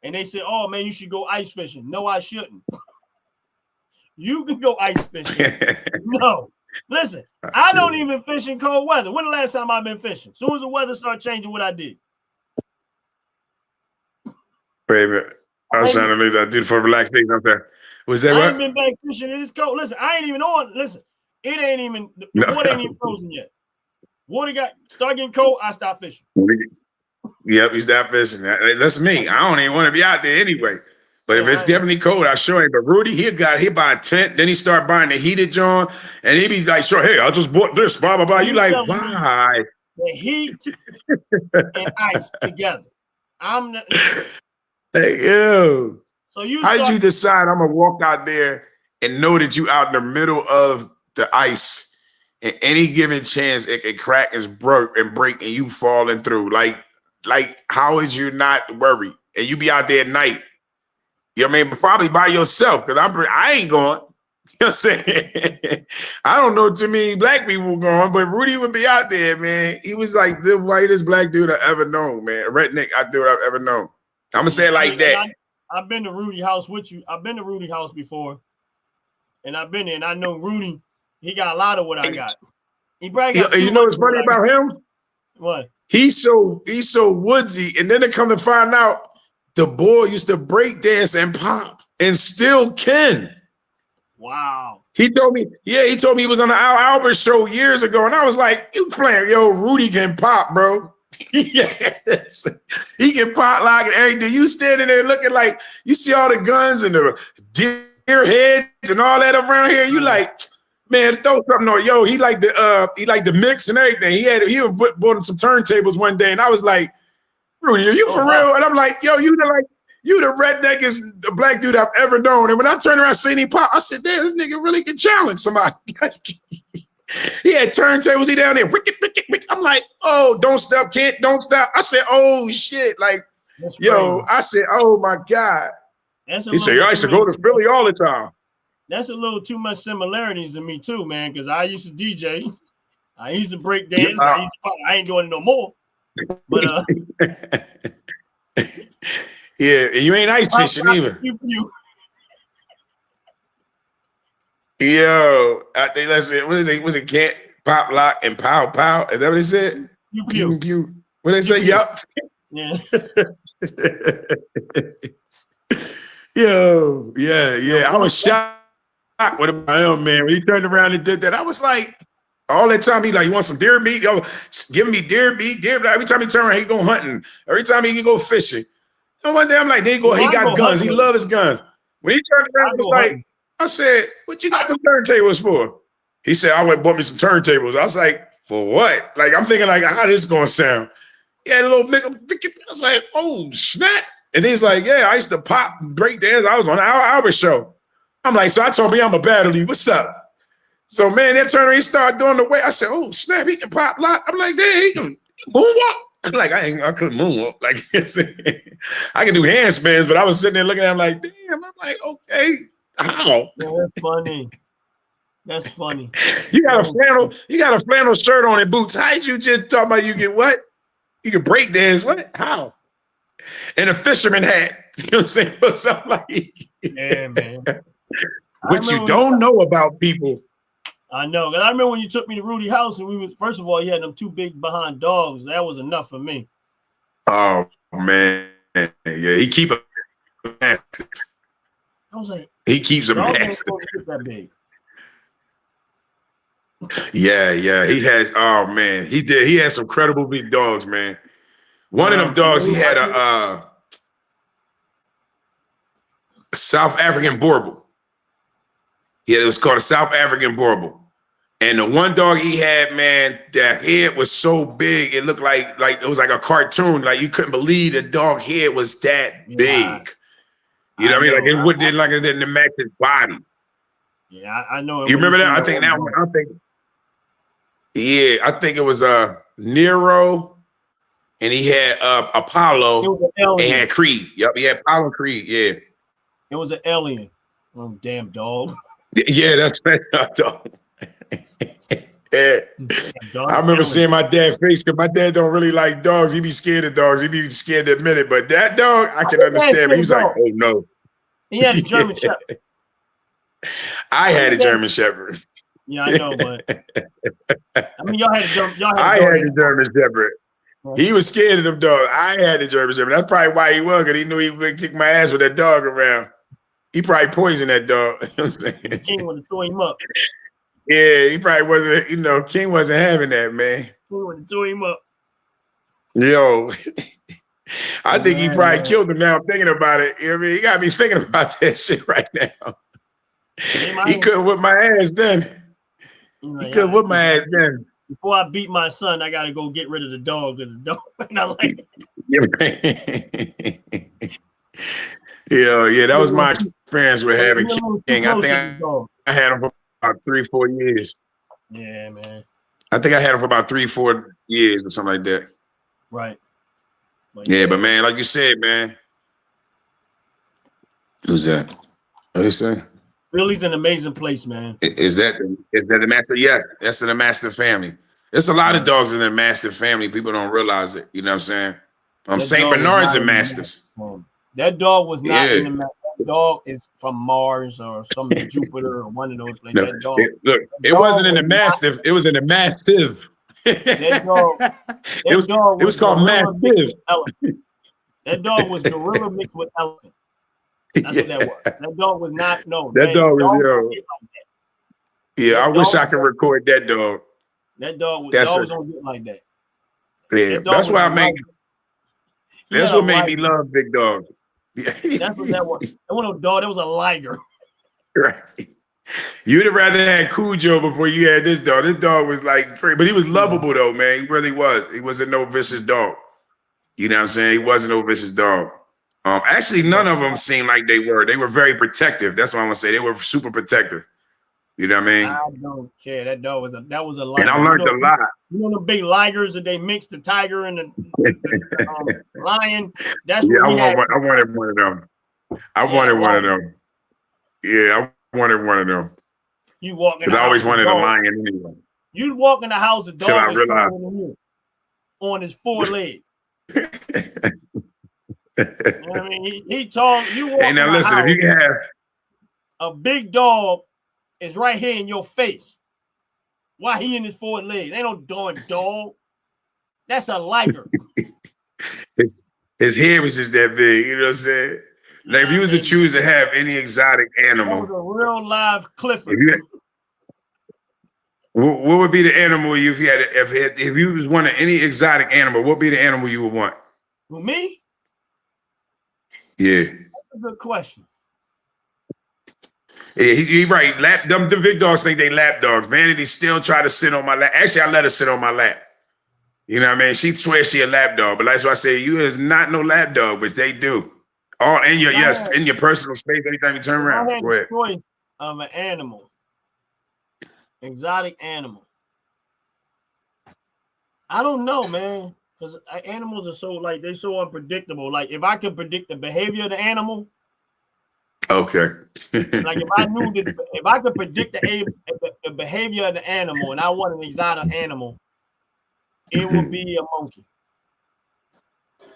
And they said, oh man, you should go ice fishing. No, I shouldn't. You can go ice fishing. No. Listen, I don't even fish in cold weather. When the last time I've been fishing? As soon as the weather started changing, what I did. Baby, I was trying to make that dude for relaxation up there. Was that I ain't been back fishing. It's cold. Listen, I ain't even on. Listen, it ain't even, the water ain't even frozen yet. Water start getting cold, I stop fishing. Yep, you stop fishing. That's me. I don't even want to be out there anyway. But if it's definitely cold, I'll show him. But Rudy, he buy a tent, then he start buying the heated John, and he be like, sure, hey, I just bought this, blah, blah, blah. You like, why? The heat and ice together. Hey, yo. So how did you decide I'm gonna walk out there and know that you out in the middle of the ice, and any given chance it can crack and break and you falling through? Like how is you not worried? And you be out there at night. You know what I mean? But probably by yourself, because I ain't going. You know what I'm saying? I don't know too many black people going, but Rudy would be out there, man. He was like the whitest black dude I've ever known, man. A redneck dude I've ever known. I'm gonna say it like that. I've been to Rudy house with you. I've been to Rudy house before, and I've been there, and I know Rudy. He got a lot of what I got. He bragged. You know what's funny about him? What? He's so woodsy, and then they come to find out the boy used to break dance and pop, and still can. Wow. He told me he was on the Al Albert show years ago, and I was like, "You playing? Yo, Rudy can pop, bro. Yes, he can pop like and everything. You standing there looking like you see all the guns and the deer heads and all that around here. You like, man, throw something on. Yo, he like the mix and everything. He was bought some turntables one day, and I was like, Rudy, are you for real? And I'm like, yo, you the redneckest black dude I've ever known. And when I turned around and seen him pop, I said, damn, this nigga really can challenge somebody. He had turntables, he down there. I'm like, oh, don't stop, can't, don't stop. I said, oh shit. Like, yo, I said, oh my God. He said, I used to go to Philly all the time. That's a little too much similarities to me too, man, because I used to DJ. I used to break dance. I ain't doing it no more. But yeah, you ain't ice fishing either. Yo, I think that's it. What is it? Was it can't pop, lock, and pow, pow? Is that what they said? Pew, pew. What they say? Yup. Yeah. Yo, yeah. I was shocked with him, man. When he turned around and did that, I was like, all that time he like, you want some deer meat? Yo, give me deer meat, deer meat. Every time he turn around, he go hunting. Every time he can go fishing. And one day I'm like, he got guns. He love his guns. When he turned around, he was like, I said, what you got the turntables for? He said, I went and bought me some turntables. I was like, for what? Like, I'm thinking like, how this gonna sound? He had a little I was like, oh, snap. And he's like, yeah, I used to pop and break dance. I was on Al Albert show. I'm like, so I told me I'm a battle you. What's up? So, man, that turn he started doing the way. I said, oh, snap, he can pop lock. I'm like, damn, he can moonwalk. I'm like, I couldn't moonwalk. Like, I can do handstands, but I was sitting there looking at him like, damn. I'm like, okay. How? That's funny. That's funny. You got a flannel shirt on and boots. How did you just talk about you get what? You can break dance. What? How? And a fisherman hat. You know what I'm saying? So I'm like, yeah, man. What you don't know about people. I know. Because I remember when you took me to Rudy house and we was, first of all, he had them two big behind dogs. That was enough for me. Oh man. Yeah, he keep a I was like, he keeps them that big. Yeah. He has, oh man, he did. He had some credible big dogs, man. One of them dogs, he had a South African Boerboel. Yeah, it was called a South African Boerboel. And the one dog he had, man, that head was so big, it looked like it was like a cartoon. Like you couldn't believe the dog head was that big. You know what I mean? Like it didn't match his body. Yeah, I know. You remember that? I think it was Nero, and he had Apollo, and he had Creed. Yep, he had Apollo Creed. Yeah, it was an alien. Oh, damn dog. Yeah, that's dog. Yeah. I remember seeing my dad's face because my dad don't really like dogs. He be scared of dogs. He be scared to admit it. But that dog, I can understand. He was like, "Oh no." He had a German Shepherd. I had a German Shepherd. Yeah, I know, but I mean, y'all had a German. I had a German Shepherd. He was scared of them dogs. I had a German Shepherd. That's probably why he was, because he knew he would kick my ass with that dog around. He probably poisoned that dog. You know what I'm saying? King would have threw him up. Yeah, he probably wasn't, King wasn't having that, man. King would have threw him up. Yo, I think he probably killed him now. I'm thinking about it. You know what I mean? He got me thinking about that shit right now. He couldn't whip my ass then. He couldn't whip my ass then. Before I beat my son, I got to go get rid of the dog because the dog not like it. Yeah, that was my experience with having King. I think I had him for about 3-4 years. Yeah, man. I think I had him for about 3-4 years or something like that. Right. But man, like you said, man, Who's that? What you say? Philly's an amazing place, man. Is that the Master? Yes, that's in the Master family. There's a lot of dogs in the Master family. People don't realize it. You know what I'm saying? That Saint dog was Bernards not are in the Masters. That dog was not in Yeah. the That dog is from Mars or some Jupiter or one of those places. No, That dog. look, it dog wasn't in the was not- Mastiff. It was in the Mastiff. That dog. It was called gorilla mixed Mastiff. with elephant. That dog was gorilla mixed with elephant. That's what that was. That dog was not That dog was dogs yo. don't get like that. Yeah, That I wish dog- I could record that dog. That dog was That's dogs a- don't get like that. Yeah, That dog that's was why I a make. liger. He That's had a what made me liger. love big dogs. Yeah. That's what that was. That one of those dog. That was a liger. Right. You'd have rather had Cujo before you had this dog. This dog was like, but he was lovable though, man. He really was. He wasn't no vicious dog. You know what I'm saying? He wasn't no vicious dog. Actually, none of them seemed like they were. They were very protective. That's what I'm gonna say. They were super protective. You know what I mean? I don't care. That dog was a liger. And I learned a lot. You know the big ligers that they mix the tiger and the lion. That's Yeah, what we had. I wanted one of them. I wanted one of them. Yeah, I wanted one of them. You walk in Because the I always house, wanted a dog. lion anyway. You walk in the house, the Till I dog is realized. on his foreleg. You know what I mean? He tall. You walk Hey, now in the listen, house, if you can have a big dog is right here in your face. Why he in his foreleg? They don't dog. That's a liger. his head was just that big, you know what I'm saying? Like if you was to choose to have any exotic That animal, was a real live Clifford. what would be the animal if you had if you was wanting any exotic animal? What would be the animal you would want? Who, me? Yeah, That's a good question. yeah, he right. The big dogs think they lap dogs. Vanity still try to sit on my lap. Actually, I let her sit on my lap. You know what I mean? She swears she a lap dog, but that's why I say you is not no lap dog, but they do. All in your in your personal space. Anytime you turn around, I had go ahead. the choice of an animal, exotic animal. I don't know, man, because animals are they're so unpredictable. Like if I could predict the behavior of the animal, Okay. like if I could predict the behavior of the animal, and I want an exotic animal, it would be a monkey.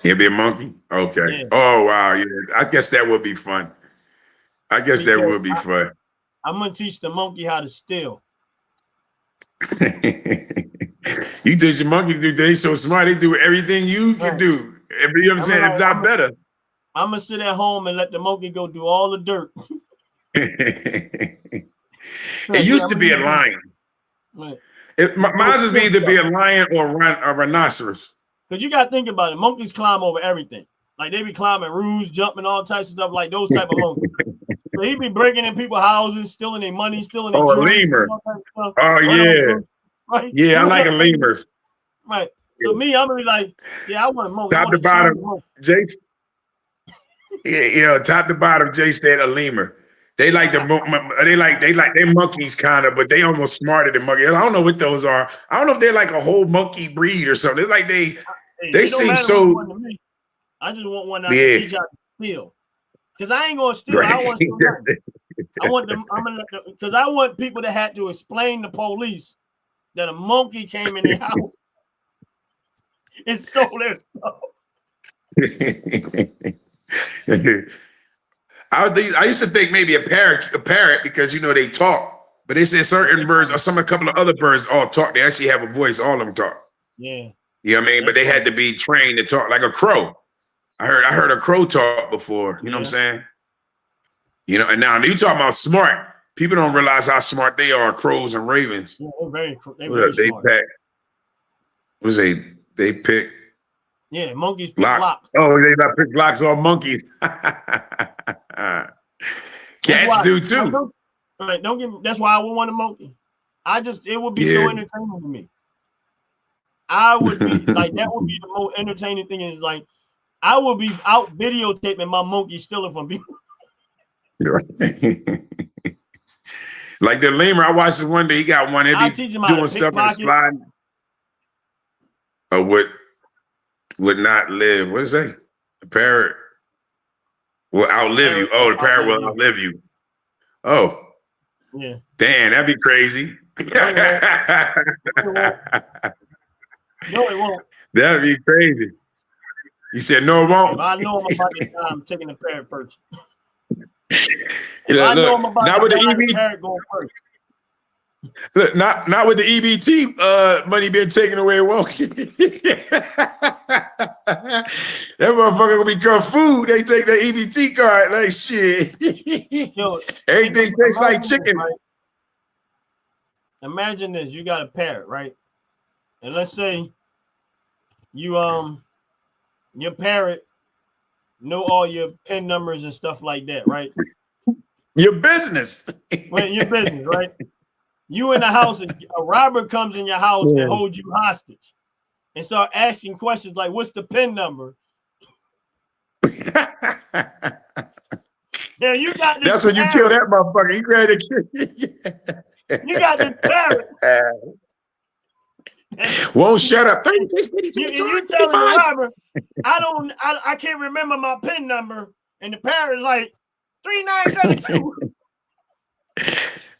He'd be a monkey? Okay. Yeah. Oh, wow. Yeah. I guess that would be fun. I guess that would be fun. I'm going to teach the monkey how to steal. You teach your monkey to do, they so smart, they do everything you can do. You know what I'm saying? If not better. I'm going to sit at home and let the monkey go do all the dirt. It used to be a lion. Right. Mine is either be a lion or a rhinoceros. Because you got to think about it. Monkeys climb over everything. Like they be climbing roofs, jumping, all types of stuff, like those type of monkeys. So he be breaking in people's houses, stealing their money, stealing their jewelry. Lemur. Oh, yeah. Right? Yeah, I like a lemur. Right. So me, I'm gonna be like, yeah, I want a monkey. Top to bottom, Jay. Yeah, top to bottom, Jay said a lemur. They like they monkeys kind of, but they almost smarter than monkeys. I don't know what those are. I don't know if they're like a whole monkey breed or something. It's like they seem so. I just want one that teach how to steal. Because I ain't gonna steal. Right. I want to steal. I want them. Because I want people that had to explain to police that a monkey came in their house and stole their stuff. I used to think maybe a parrot because they talk, but they said certain birds or a couple of other birds all talk. They actually have a voice. All of them talk. Yeah. You know what I mean? But they had to be trained to talk like a crow. I heard a crow talk before. You know what I'm saying? And now you talking about smart. People don't realize how smart they are, crows and ravens. Yeah, they're very smart. They pick. Yeah, monkeys pick blocks. Oh, they not pick blocks on monkeys. Cats do too. Right, that's why I would want a monkey. It would be so entertaining to me. I would be like, that would be the most entertaining thing is like, I would be out videotaping my monkey stealing from people. Like the lemur, I watched this one day. He got one. He be doing stuff and sliding. Would not live. What is that? A parrot. Will outlive you. Oh, the parrot will outlive you. Oh. Yeah. Damn, that'd be crazy. No, it won't. That'd be crazy. You said no, it won't. If I know I'm about to die, I'm taking the parrot first. Look, not with the EBT. Parrot going first. Look, not with the EBT money being taken away. Walking. That motherfucker gonna become food. They take the EBT card like shit. Yo, everything tastes like chicken. Right? Imagine this: you got a parrot, right? And let's say you your parrot know all your PIN numbers and stuff like that, right? Your business. Well, your business, right? You in the house, and a robber comes in your house and holds you hostage and start asking questions like, "What's the PIN number?" Yeah, you got this. That's when you kill that motherfucker. You ready to kill. You got this parrot. Won't shut up. You telling the robber, I can't remember my PIN number, and the parrot's like 3972.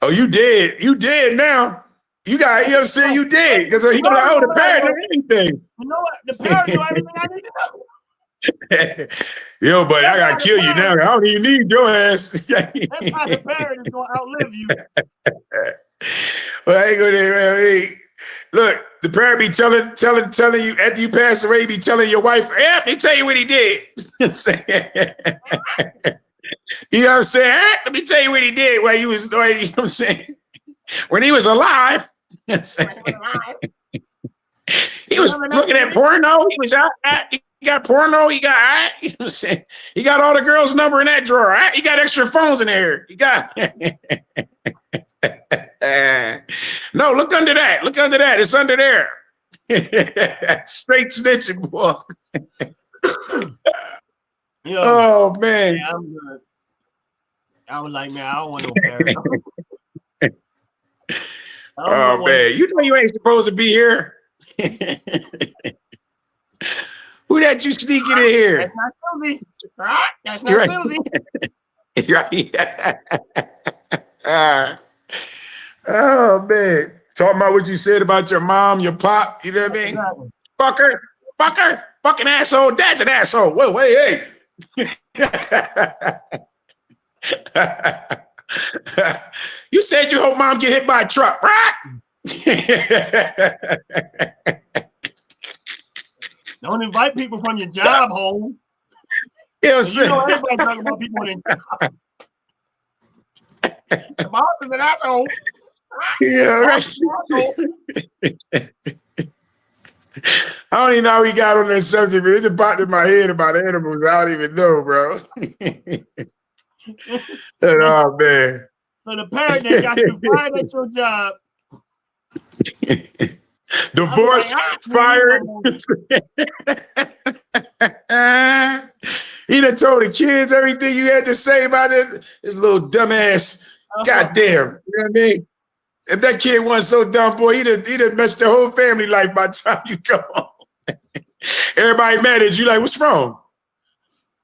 Oh, you dead. You dead now. You know what I'm saying? You dead. Because he gonna owe the parrot or anything. You know what? The parrot know everything I need to know. Yo, buddy, I gotta kill you now. I don't even need your ass. That's how the parrot is gonna outlive you. Well, I ain't gonna man. Look, the parrot be telling you after you pass away, be telling your wife, yeah, they tell you what he did. You know what I'm saying? Let me tell you what he did while you know what I'm saying? When he was alive. He was looking at porno. He was out. He got porno. He got, you know what I'm saying? He got all the girls' number in that drawer. Right? He got extra phones in there. He got. No, look under that. Look under that. It's under there. Straight snitching, boy. Yo, oh man. Yeah, I'm good. I was like, man, I don't want no parrot. Oh man, you know you ain't supposed to be here. Who that you sneaking in here? That's not Susie. Right? That's not Susie. Right. Oh man. Talking about what you said about your mom, your pop, you know what I mean? Exactly. Fucker, fucking asshole, dad's an asshole. Whoa, hey. You said you hope mom get hit by a truck, right? Don't invite people from your job home. You know everybody talking about people in job. The boss is an asshole. Yeah, right. I don't even know how we got on that subject, but it's about in my head about animals. I don't even know, bro. Oh man. So the parent that got you fired at your job. Divorced, fired. He done told the kids everything you had to say about it. This little dumbass. Goddamn. You know what I mean? If that kid wasn't so dumb, boy, he done messed their whole family life by the time you come home. Everybody mad at you, like, what's wrong?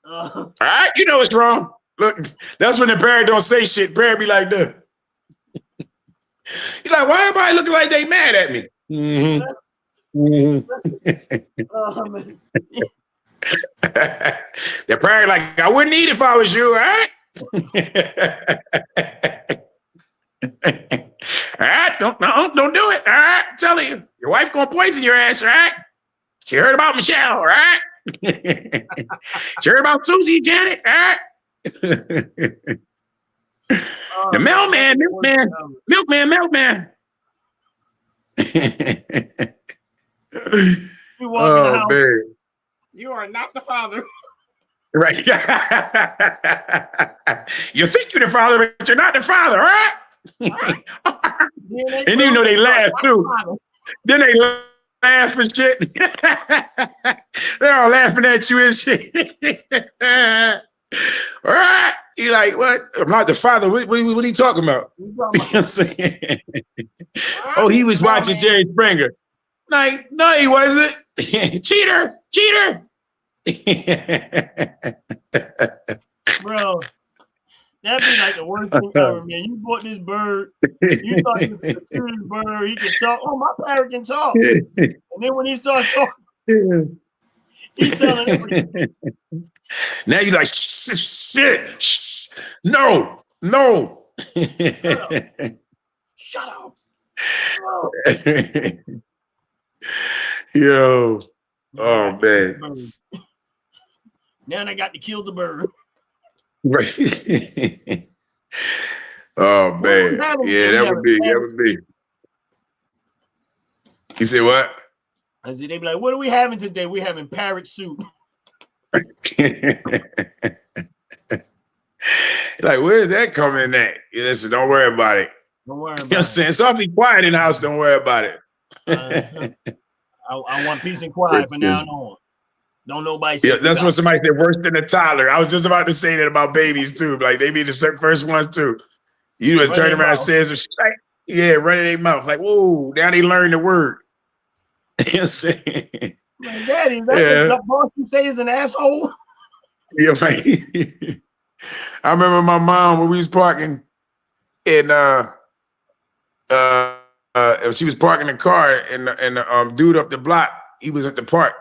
All right, you know what's wrong. Look, that's when the parent don't say shit. Parent be like, duh. He's like, why everybody looking like they mad at me? The parent like, I wouldn't eat if I was you, all right? All right, don't do it. All right, I'm telling you, your wife gonna poison your ass. All right, she heard about Michelle. All right, she heard about Susie, Janet. All right, the milkman. You walk in the house. Man. You are not the father. Right. You think you're the father, but you're not the father, right? And you know they laugh too. Then they laugh and shit. They're all laughing at you and shit. All right. You're like, what? I'm not the father. What are you talking about? You know what I'm saying? Oh, he was watching Jerry Springer. Like, no, he wasn't. Cheater. bro. That'd be like the worst thing ever, man. You bought this bird. You thought you was a curious bird. He can talk. Oh, my parrot can talk. And then when he starts talking, he's telling everything. Now you're like, shit. No. Shut up. Yo. Oh, man. Now I got to kill the bird. Right. Oh, man. Yeah, that would be. You say what? I said, they be like, what are we having today? We're having parrot soup. Like, where's that coming at? Listen, don't worry about it. Don't worry about it. You know what I'm saying? Something quiet in the house, don't worry about it. I want peace and quiet from now on. Don't nobody say. Yeah, that's what somebody said, worse than a toddler. I was just about to say that about babies too. Like they be the first ones too. You just turn around and says, running their mouth. Like, whoa, now they learn the word. You know what I'm saying? Like, Daddy, that's what the boss you say is an asshole. Yeah, right. I remember my mom when we was parking and she was parking the car and the dude up the block, he was at the park.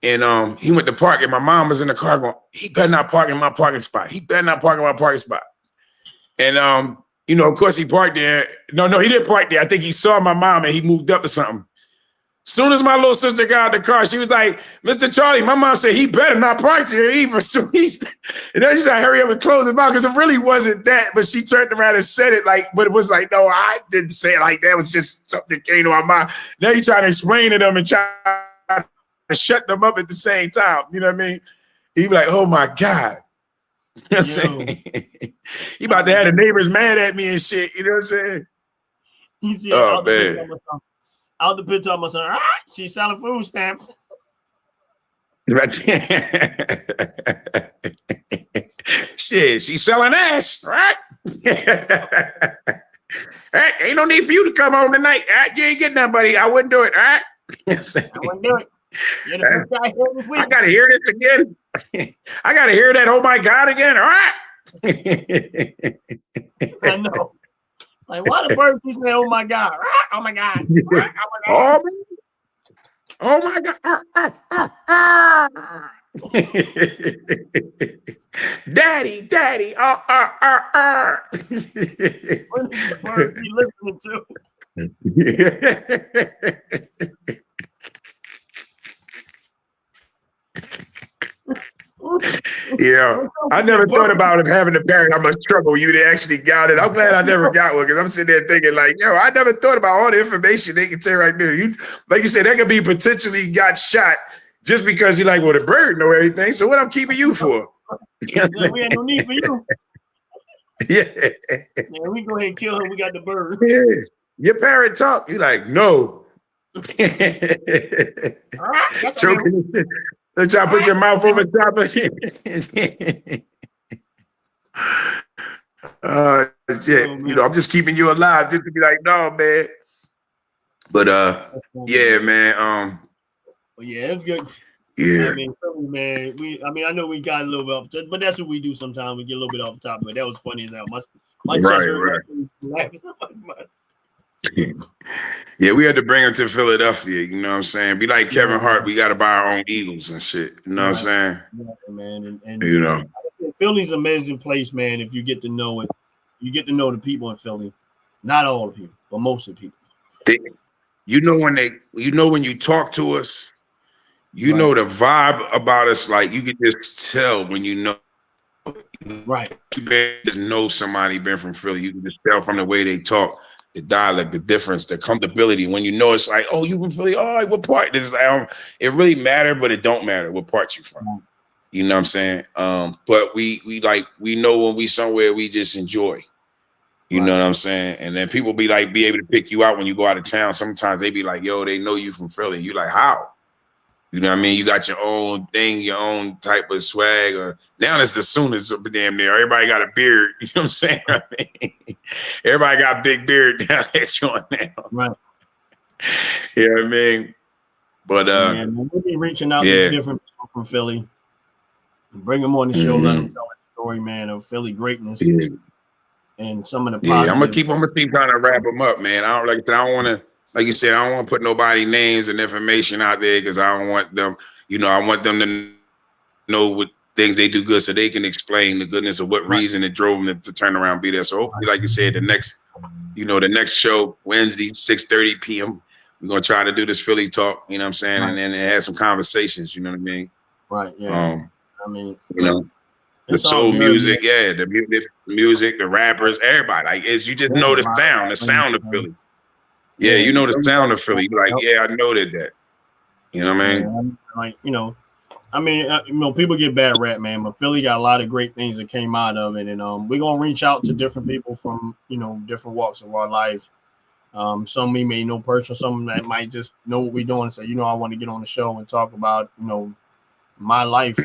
And he went to park, and my mom was in the car going, he better not park in my parking spot. He better not park in my parking spot. And of course he parked there. No, he didn't park there. I think he saw my mom and he moved up to something. Soon as my little sister got out of the car, she was like, Mr. Charlie, my mom said he better not park there either. So and then she said, hurry up and close his mouth, because it really wasn't that. But she turned around and said it but it was like, no, I didn't say it like that. It was just something that came to my mind. Now you're trying to explain to them and try to shut them up at the same time. You know what I mean? He'd be like, oh my God. You know what I'm saying? He about to have the neighbors mad at me and shit. You know what I'm saying? Oh, man. Out the picture of my son, she's selling food stamps. Right. Shit, she's selling ass, right? Hey, ain't no need for you to come home tonight. You ain't getting nothing, buddy. I wouldn't do it, all right? I wouldn't do it. You're the first guy here this week. I gotta hear this again. I gotta hear that, oh my God, again, all right? I know. Like, why the bird keeps saying, oh my God? Oh my God. Oh my God. Daddy. What is the bird be listening to? Yeah, I never thought about him having a parent, how much trouble you'd actually got it. I'm glad I never got one, because I'm sitting there thinking like, I never thought about all the information they can tell right there. Like you said, that could be potentially got shot just because you like, well, the bird know everything. So what I'm keeping you for? We had no need for you. Yeah, we go ahead and kill her. We got the bird. Yeah, your parent talk. You like, no. Choking. Let y'all put your mouth over top of it. Shit. I'm just keeping you alive just to be like, no, man. But yeah, man. Yeah, it's good. Yeah. I mean, man, I know we got a little bit off, but that's what we do sometimes. We get a little bit off the top of it. That was funny as hell. My chest hurt. Yeah, we had to bring him to Philadelphia. You know what I'm saying? Be like Kevin Hart. We got to buy our own Eagles and shit. You know what I'm saying? Yeah, man. And Philly's an amazing place, man. If you get to know it, you get to know the people in Philly. Not all the people, but most of the people. When you talk to us, you know the vibe about us. Like you can just tell when you know. Right. You just know somebody been from Philly. You can just tell from the way they talk. The dialect, the difference, the comfortability. When you know it's like, oh, you from Philly? Oh, what part? It's like, it really matter, but it don't matter what part you from. You know what I'm saying? But we know when we somewhere we just enjoy. You know what I'm saying? And then people be able to pick you out when you go out of town. Sometimes they be like, yo, they know you from Philly. You like, how? You know what I mean? You got your own thing, your own type of swag. Now it's the soonest damn near. Everybody got a beard. You know what I'm saying? I mean, everybody got big beard down there showing now. Right. You know what I mean? But we'll be reaching out to different people from Philly. Bring them on the show, let them tell their story, man, of Philly greatness Yeah. and some of the Yeah, I'm positive. gonna keep trying to wrap them up, man. I don't want to, like you said, I don't want to put nobody names and information out there because I don't want them, I want them to know what things they do good so they can explain the goodness of what Right. reason it drove them to turn around and be there. So hopefully, like you said, the next show, Wednesday, 6:30 p.m., we're gonna try to do this Philly talk, you know what I'm saying, Right. and then have some conversations, you know what I mean? Right. Yeah. I mean, The it's all soul good, music, man. the music, the rappers, everybody. Like you just know the sound of Philly. Yeah, you know the sound of Philly. You're like, yeah, I know that. You know what I mean? Like, I mean, people get bad rap, man, but Philly got a lot of great things that came out of it, and we're gonna reach out to different people from different walks of our life. Some we may know personal, some that might just know what we're doing and say, I want to get on the show and talk about my life,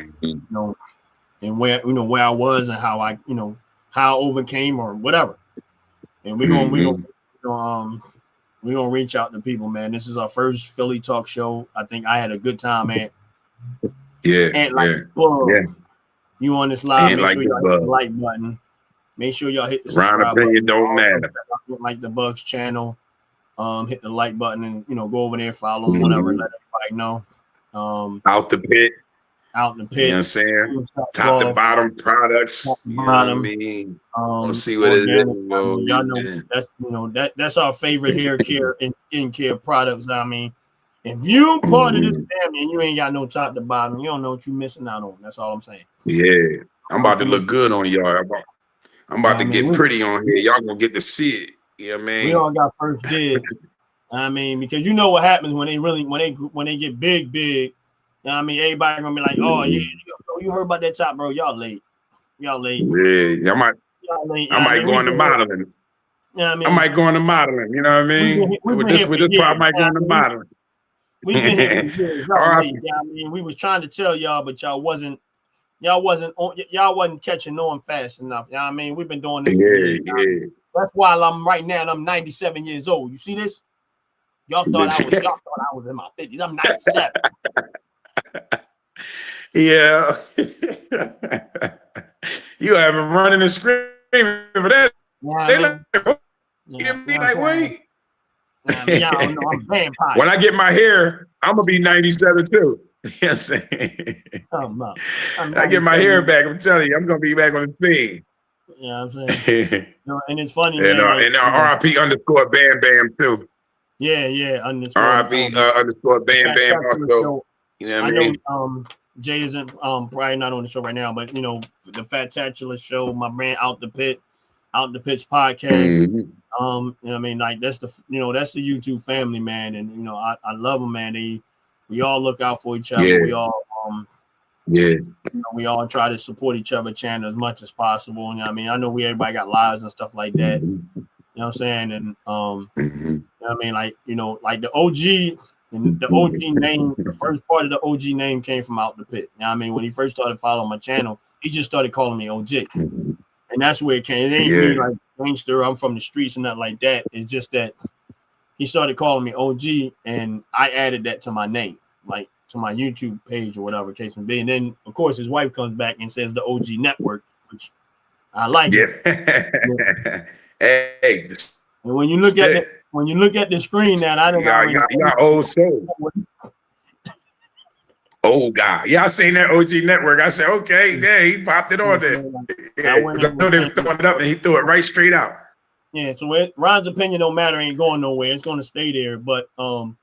and where I was and how how I overcame or whatever. And we're gonna reach out to people, man. This is our first Philly talk show. I think I had a good time, man. Yeah, And you on this live, make sure y'all hit the like button. Make sure y'all hit the subscribe button. Don't matter. Like the Bucks channel. Hit the like button and go over there, follow them, whatever. Let everybody know. Out the pit. Out in the pit. You know what I'm saying? Top to bottom products. Top to bottom. You know what I mean? Let's see what it is. Y'all know that's our favorite hair care and skincare products. I mean, if you part of this family and you ain't got no top to bottom, you don't know what you're missing out on. That's all I'm saying. Yeah, I'm about to look good on y'all. I'm about to get pretty on here. Y'all gonna get to see it. You know what I mean? We all got first dibs. I mean, because you know what happens when they get big. You know what I mean? Everybody gonna be like, oh yeah, you heard about that top, bro? Y'all late. Yeah, I might go into modeling. You know what I mean? I might go into modeling. You know what I mean? With this part, I might go into modeling. We've been here for years. Y'all late. I mean, we was trying to tell y'all, but y'all wasn't catching on fast enough. You know what I mean? We've been doing this for years. Yeah. That's why I'm right now. I'm 97 years old. You see this? Y'all thought I was in my 50s. I'm 97. Yeah. You have been running and screaming for that. Wait. Y'all know I'm vampire. When I get my hair, I'm gonna be 97 too. Yes. I get my hair back. I'm telling you, I'm gonna be back on the scene. You know what I'm saying? And it's funny, and RIP underscore Bam Bam too. Yeah. RIP underscore Bam Bam also. You know what I mean? Jay isn't probably not on the show right now, but the Fat-tacular show, my brand Out the Pitch podcast. Mm-hmm. You know what I mean? Like that's the YouTube family, man, and I love them, man. We all look out for each other. Yeah. We all we all try to support each other channel as much as possible. You know what I mean? I know everybody got lives and stuff like that. You know what I'm saying? And you know what I mean? Like the OG and the OG name, the first part of the OG name came from Out the Pit. You know what I mean? When he first started following my channel, he just started calling me OG. And that's where it came. It ain't me like gangster, I'm from the streets and nothing like that. It's just that he started calling me OG, and I added that to my name, like to my YouTube page or whatever case may be. And then, of course, his wife comes back and says the OG Network, which I like. Yeah. Hey. And when you look at the screen now, I don't know. You got old soul. Old guy. Yeah, I seen that OG Network. I said, okay, yeah, he popped it on there. Yeah, I know they was throwing it up and he threw it right straight out. Yeah, so Ron's opinion don't matter, ain't going nowhere. It's going to stay there. But the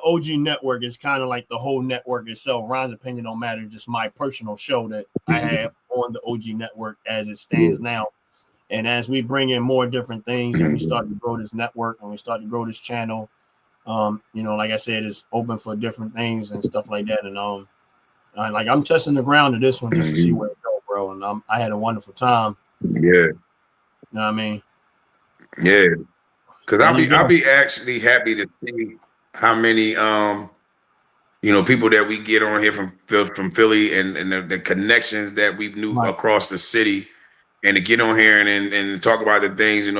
OG Network is kind of like the whole network itself. Ron's opinion don't matter. Just my personal show that I have on the OG Network as it stands now. And as we bring in more different things and we start to grow this network and we start to grow this channel, like I said, it's open for different things and stuff like that. And like I'm testing the ground of this one just to see where it goes, bro. And I had a wonderful time. Yeah. You know what I mean? Yeah. Because I'll be actually happy to see how many people that we get on here from Philly and the connections that we knew across the city, and to get on here and talk about the things, and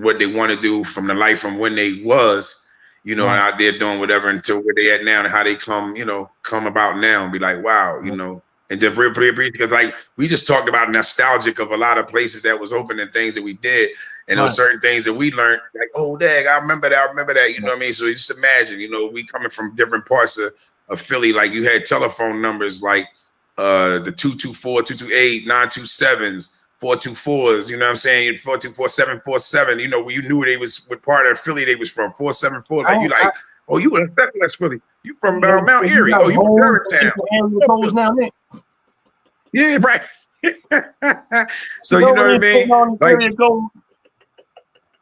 what they want to do from the life from when they was, out there doing whatever until where they at now and how they come about now and be like, wow, and just really appreciate, because like we just talked about nostalgic of a lot of places that was open and things that we did, and there were certain things that we learned, like, oh dang, I remember that, you know what I mean? So just imagine, you know, we coming from different parts of Philly, like you had telephone numbers like the 224, 228, 927s, 424s, you know what I'm saying? 424, 747, you know, you knew they was what part of Philly they was from, 474, like you like, oh, you were in West Philly. You from Mount Airy. Oh, you from Germantown. Yeah, right. So you know what I mean? Like,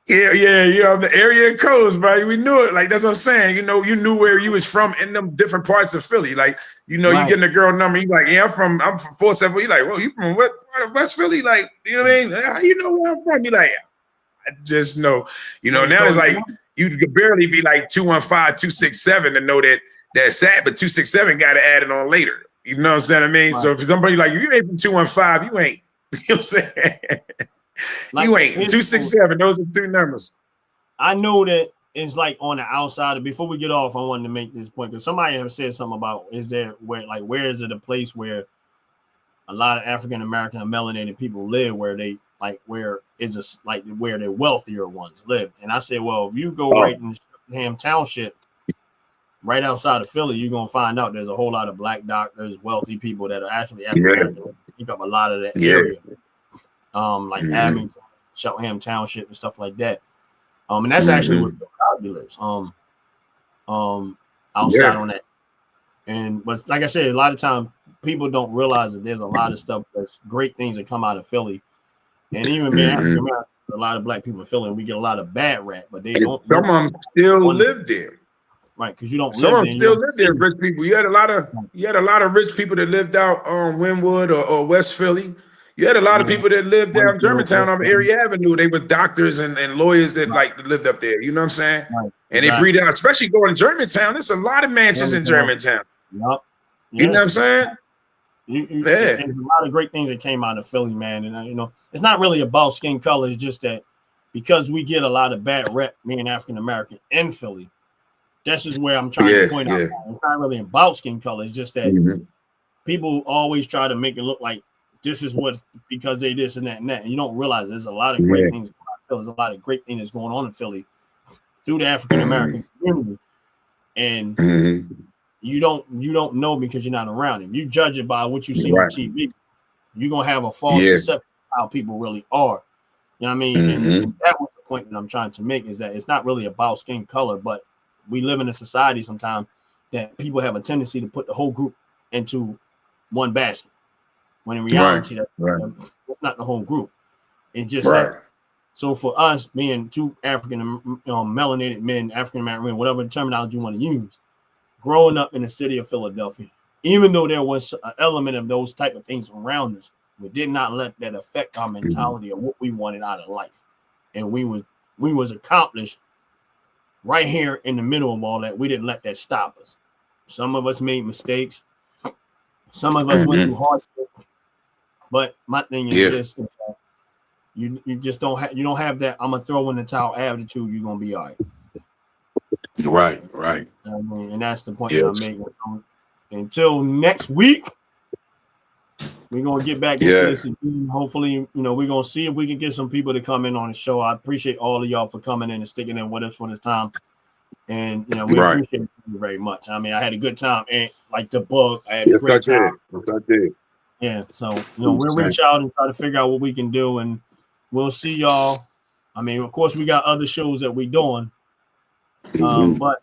yeah, you know, the area codes, bro. We knew it. Like, that's what I'm saying. You know, you knew where you was from in them different parts of Philly. Like, you know, you getting a girl number, you like, yeah, I'm from 474. You like, well, you from what part of West Philly? Like, you know what I mean? How you know where I'm from? You like, I just know. You know, now it's like you could barely be like 215, 267 to know that's sad, but 267 got to add it on later. You know what I'm saying? I mean, so if somebody like you ain't from 215, you ain't. You know what I'm saying? Like, you ain't 267. Those are three numbers. I know that it's like on the outside. Before we get off, I wanted to make this point because somebody have said something about where is it a place where a lot of African American and melanated people live, where they where their wealthier ones live. And I said, well, if you go right in Ham Township, right outside of Philly, you're gonna find out there's a whole lot of black doctors, wealthy people that are actually African American. Pick up a lot of that area. Like Abington, Cheltenham Township and stuff like that. And that's actually where Bill Cosby lives. Outside on that. But like I said, a lot of times people don't realize that there's a lot of stuff that's great things that come out of Philly. And even African American, a lot of black people in Philly, and we get a lot of bad rap, but they don't. Some of them still live there. Right, because you don't. Some of them still live there. Rich people. You had a lot of rich people that lived out on Wynwood or West Philly. You had a lot of people that lived down Germantown on Erie Avenue. They were doctors and lawyers that lived up there. You know what I'm saying? Right. And they breed out, especially going to Germantown. There's a lot of mansions in Germantown. Yep. You know what I'm saying? There's a lot of great things that came out of Philly, man. And you know, it's not really about skin color. It's just that because we get a lot of bad rep, being African American in Philly. This is where I'm trying to point out. It's not really about skin color. It's just that people always try to make it look like this is what because they this and that and that. And you don't realize there's a lot of great things. There's a lot of great things that's going on in Philly through the African American community, and you don't know because you're not around it. You judge it by what you see on TV. You're gonna have a false perception of how people really are. You know what I mean? And that was the point that I'm trying to make, is that it's not really about skin color, but we live in a society sometimes that people have a tendency to put the whole group into one basket. When in reality, that's not the whole group. It's just that. So for us, being two African melanated men, African American men, whatever terminology you want to use, growing up in the city of Philadelphia, even though there was an element of those type of things around us, we did not let that affect our mentality of what we wanted out of life. And we was accomplished right here in the middle of all that. We didn't let that stop us. Some of us made mistakes. Some of us went through hardship. But my thing is this: you just don't have that I'm gonna throw in the towel attitude. You're gonna be all right. Right. I mean, and that's the point that I'm making. Until next week, we're gonna get back into this again. Hopefully, we're gonna see if we can get some people to come in on the show. I appreciate all of y'all for coming in and sticking in with us for this time. And we appreciate you very much. I mean, I had a good time, and like the book, I had a great time. Yes, I did. Yeah, so we'll reach out and try to figure out what we can do, and we'll see y'all. I mean, of course, we got other shows that we're doing, but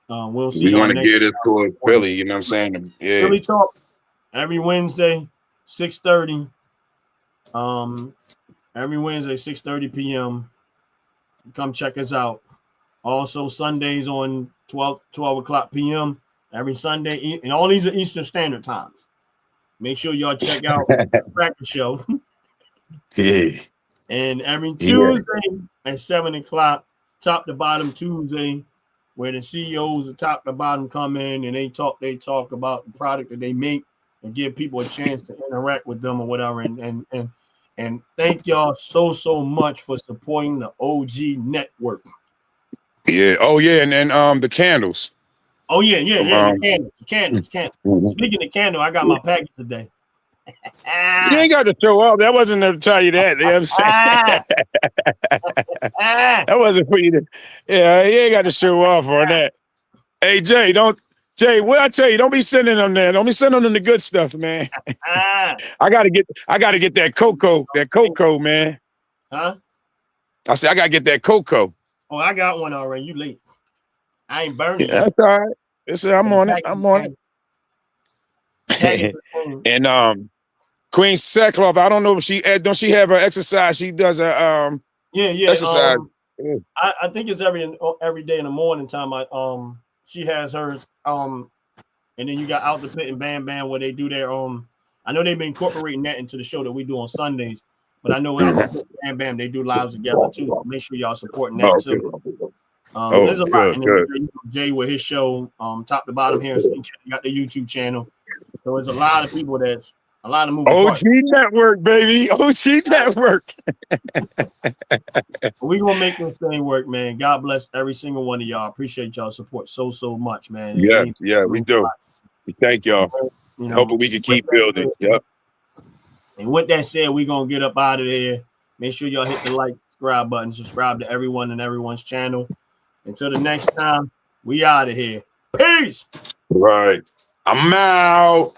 we'll see. We want to get it to Philly. You know what I'm saying? Yeah. Philly Talk every Wednesday, 6:30. Every Wednesday, 6:30 p.m. Come check us out. Also Sundays on 12 o'clock p.m. every Sunday, and all these are Eastern Standard Times. Make sure y'all check out the Practice Show. And every Tuesday at 7 o'clock, top to bottom Tuesday, where the CEOs of top to bottom come in and they talk about the product that they make and give people a chance to interact with them or whatever. And thank y'all so much for supporting the OG Network. Yeah. Oh yeah, and then the candles. Oh yeah. The candles. Mhm. Speaking of candle, I got my package today. You ain't got to show off. That wasn't to tell you that. You know what I'm saying? That wasn't for you to. Yeah, you ain't got to show off on that. Hey Jay, what I tell you, don't be sending them there. Don't be sending them the good stuff, man. I gotta get that cocoa, man. Huh? I said I gotta get that cocoa. Oh, I got one already. You late? I ain't burning. Yeah, that's all right. I'm on it. And Queen Sackcloth, I don't know if don't she have her exercise? She does a exercise. I think it's every day in the morning time. She has hers. And then you got Out the Pit and Bam Bam where they do their I know they've been incorporating that into the show that we do on Sundays, but I know Out the Pit and Bam Bam they do lives together too. So make sure y'all supporting that too. There's a lot. And then Jay with his show, top to bottom here, you got the YouTube channel. So there's a lot of people a lot of moving parts. OG Network, baby. OG Network. We gonna make this thing work, man. God bless every single one of y'all. Appreciate y'all support so much, man. Yeah, we do. We thank y'all. Hoping we can keep building. Yep. And with that said, we're gonna get up out of there. Make sure y'all hit the like, subscribe button, subscribe to everyone and everyone's channel. Until the next time, we out of here. Peace. Right. I'm out.